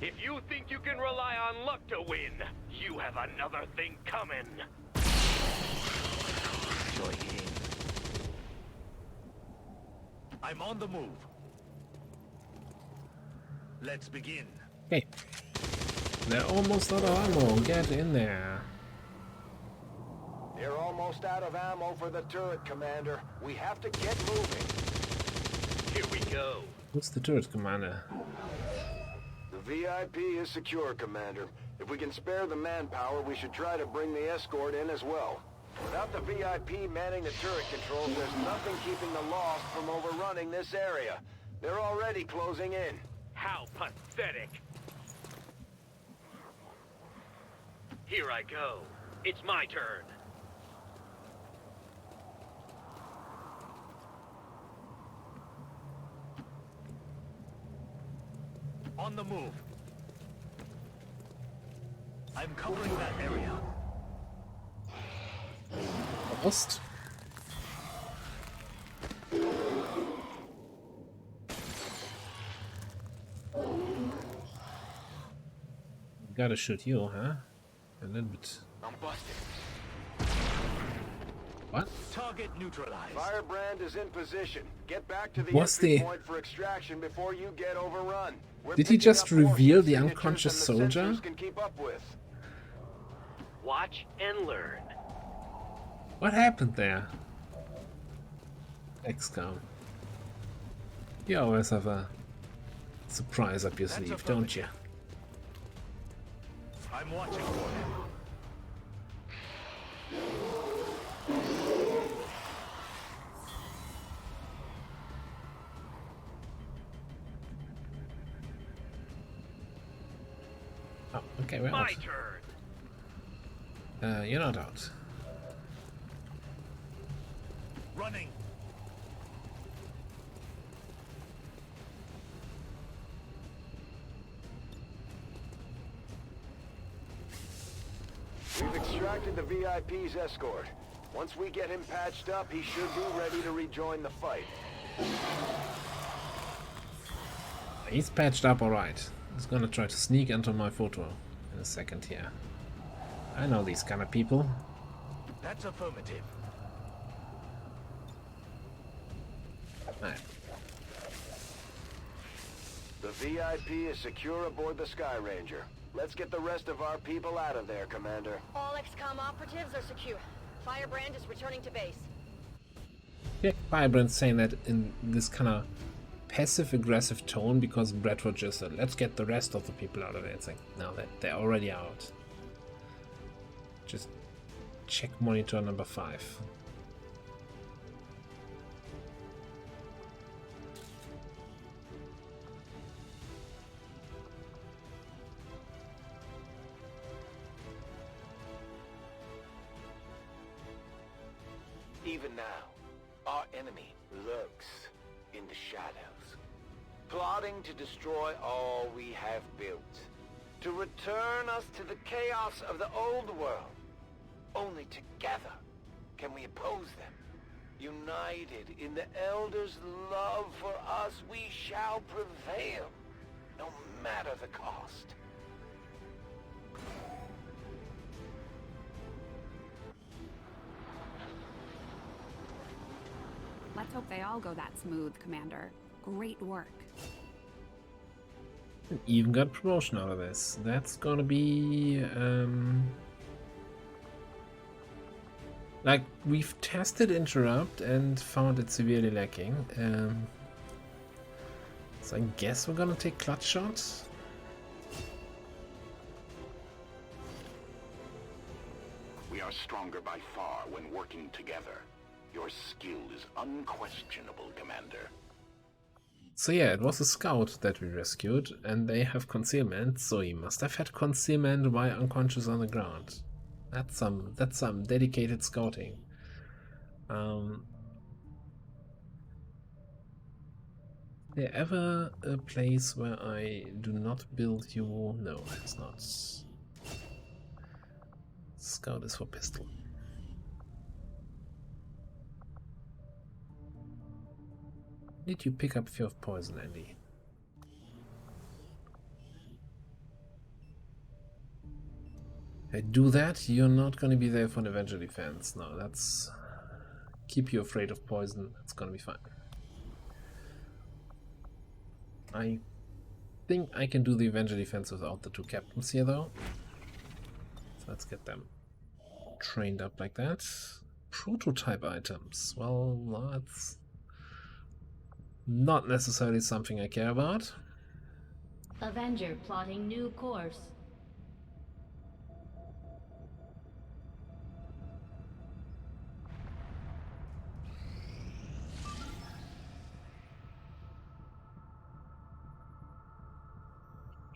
If you think you can rely on luck to win, you have another thing coming. Join in. I'm on the move. Let's begin. Hey, they're almost out of ammo. Get in there. They're almost out of ammo for the turret, Commander. We have to get moving. Here we go. Who's the turret commander? The VIP is secure, Commander. If we can spare the manpower, we should try to bring the escort in as well. Without the VIP manning the turret controls, there's nothing keeping the Lost from overrunning this area. They're already closing in. How pathetic. Here I go. It's my turn. On the move. I'm covering that area. Lost. Gotta shoot you, huh? A little bit. I'm busted. What? Target neutralized. Firebrand is in position. Get back to the What's entry the- point for extraction before you get overrun. We're Did he picking just up more reveal the signatures unconscious than the soldier? sensors can keep up with. Watch and learn. What happened there? XCOM. You always have a surprise up your sleeve, don't you? I'm watching for him. Oh, okay, we're My out. turn. You're not out. Running. We've extracted the VIP's escort. Once we get him patched up, he should be ready to rejoin the fight. He's patched up alright. He's gonna try to sneak into my photo in a second here. I know these kind of people. That's affirmative. Right. The VIP is secure aboard the Sky Ranger. Let's get the rest of our people out of there, Commander. All XCOM operatives are secure. Firebrand is returning to base. Yeah, Firebrand's saying that in this kind of passive-aggressive tone because Bradford just said, let's get the rest of the people out of there. It's like, no, they're already out. Just check monitor number 5. Even now, our enemy lurks in the shadows, plotting to destroy all we have built, to return us to the chaos of the old world. Only together can we oppose them. United in the Elders' love for us, we shall prevail, no matter the cost. Let's hope they all go that smooth, Commander. Great work. Even got promotion out of this. That's gonna be like, we've tested interrupt and found it severely lacking. So I guess we're gonna take clutch shots. We are stronger by far when working together. Your skill is unquestionable, Commander. So yeah, it was a scout that we rescued, and they have concealment, so he must have had concealment while unconscious on the ground. That's some dedicated scouting. There ever a place where I do not build you? No, it's not. Scout is for pistol. Did you pick up fear of poison, Andy? I do that, you're not going to be there for an Avenger defense. No, that's... keep you afraid of poison. It's going to be fine. I think I can do the Avenger defense without the two captains here, though. So let's get them trained up like that. Prototype items. Well, that's not necessarily something I care about. Avenger plotting new course.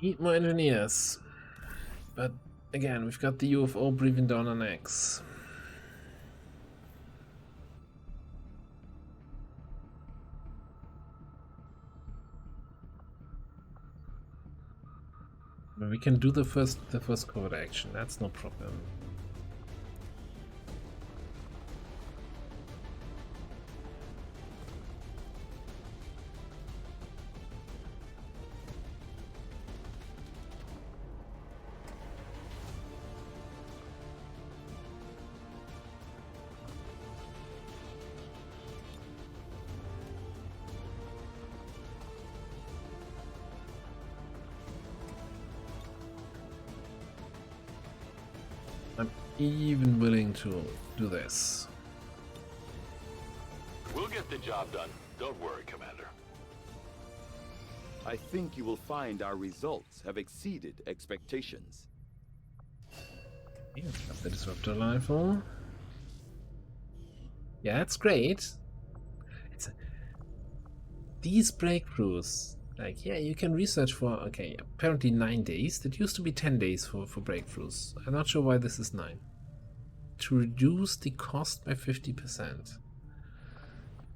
Need more engineers. But again, we've got the UFO breathing down our necks. But we can do the first covert action, that's no problem. Even willing to do this. We'll get the job done. Don't worry, Commander. I think you will find our results have exceeded expectations. Yeah, got the disruptor rifle. Yeah, that's great. These breakthroughs, like, yeah, you can research for, okay, apparently 9 days. That used to be 10 days for breakthroughs. I'm not sure why this is 9. To reduce the cost by 50%.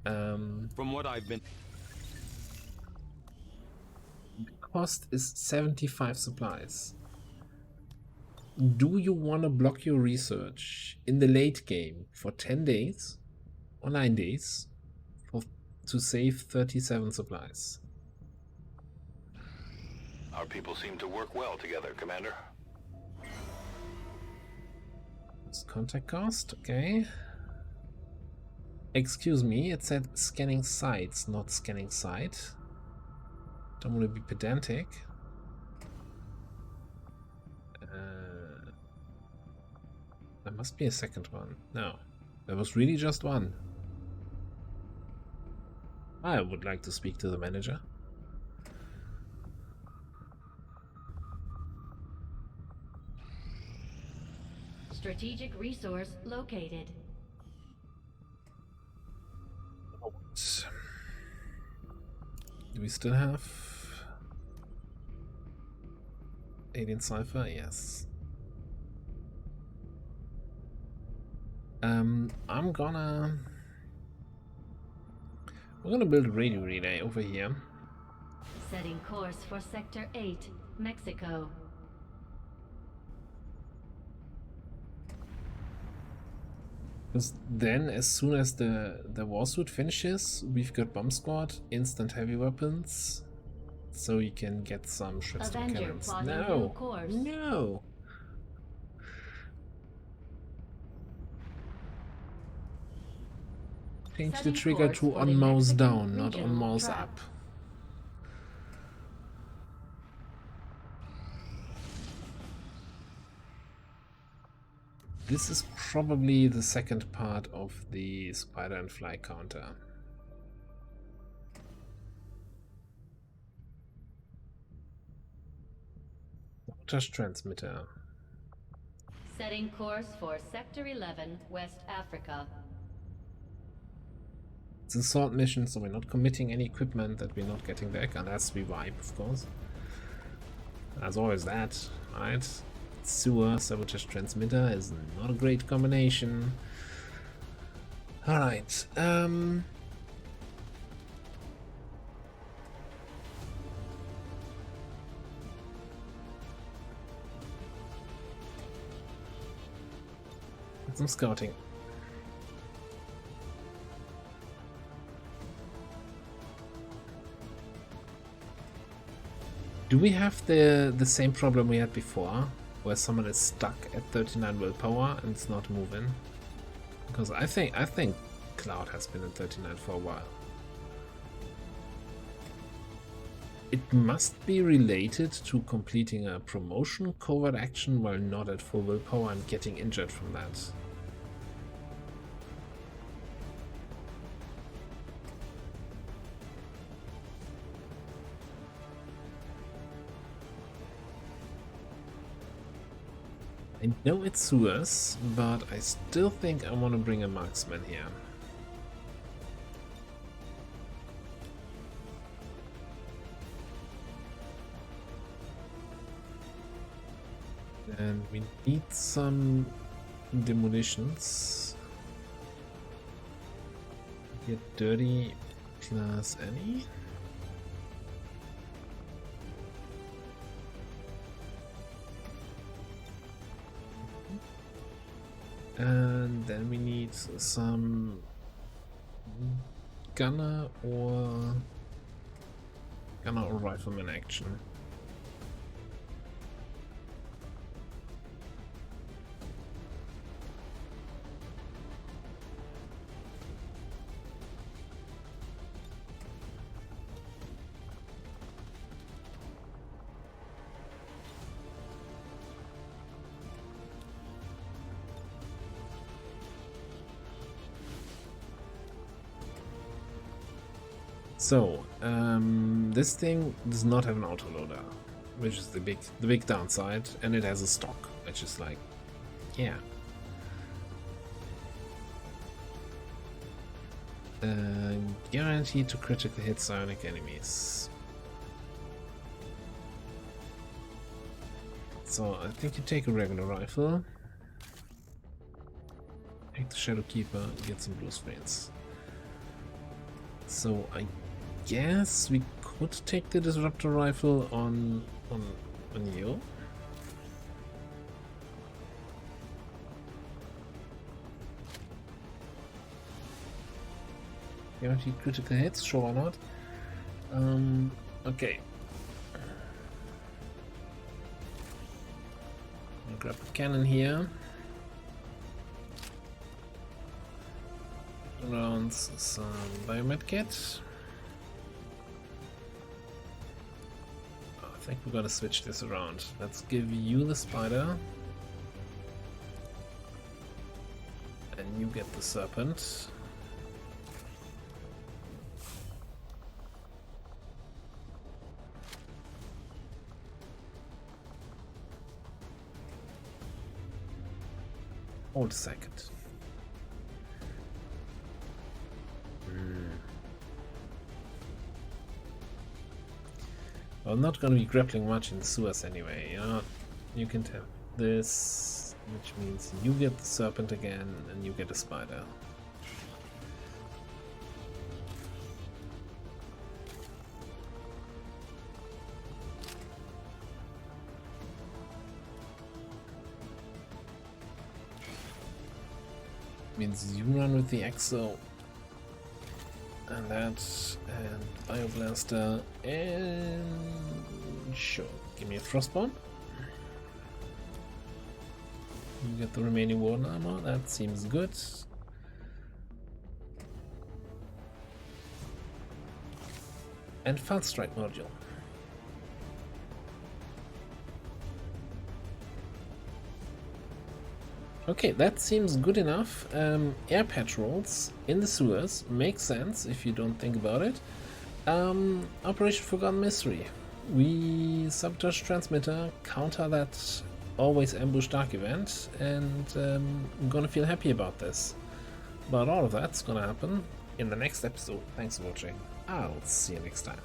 From what I've been... The cost is 75 supplies. Do you want to block your research in the late game for 10 days or 9 days to save 37 supplies? Our people seem to work well together, Commander. It's contact cost, okay. Excuse me, it said scanning sites, not scanning site. Don't want to be pedantic. There must be a second one. No, there was really just one. I would like to speak to the manager. Strategic resource located. Do we still have Alien Cipher? Yes. I'm gonna build a radio relay over here. Setting course for Sector 8, Mexico. Because then, as soon as the warsuit finishes, we've got bomb squad, instant heavy weapons, so you can get some shipstone cannons. No, no. Change the trigger to on mouse down, not on mouse up. This is probably the second part of the spider and fly counter. Touch transmitter. Setting course for Sector 11, West Africa. It's an assault mission, so we're not committing any equipment that we're not getting back, unless we wipe, of course. There's always that, right? Sewer, sabotage transmitter is not a great combination. Alright, some scouting. Do we have the same problem we had before, where someone is stuck at 39 willpower and it's not moving? Because I think Cloud has been at 39 for a while. It must be related to completing a promotion covert action while not at full willpower and getting injured from that. I know it's sewers, but I still think I want to bring a marksman here. And we need some demolitions. Get dirty plus any. And then we need some gunner or rifleman action. So, this thing does not have an autoloader, which is the big downside, and it has a stock, which is like, yeah. Guaranteed to critical hit psionic enemies. So I think you take a regular rifle, take the Shadow Keeper, get some blue screens. So I guess we could take the disruptor rifle on you. Guaranteed critical hits, sure or not. Okay. I'll grab a cannon here. Around some biomed kit. I think we're gonna switch this around. Let's give you the spider. And you get the serpent. Hold a second. Well, I'm not going to be grappling much in the sewers anyway, you know. You can tell this, which means you get the serpent again and you get a spider. Means you run with the Exo and that, and Bioblaster, and sure, give me a Frostborn. You get the remaining Warden armor, that seems good. And Fast Strike module. Okay, that seems good enough. Air patrols in the sewers makes sense if you don't think about it. Operation Forgotten Mystery. We sabotage transmitter, counter that always ambush dark event, and I'm gonna feel happy about this. But all of that's gonna happen in the next episode. Thanks for watching. I'll see you next time.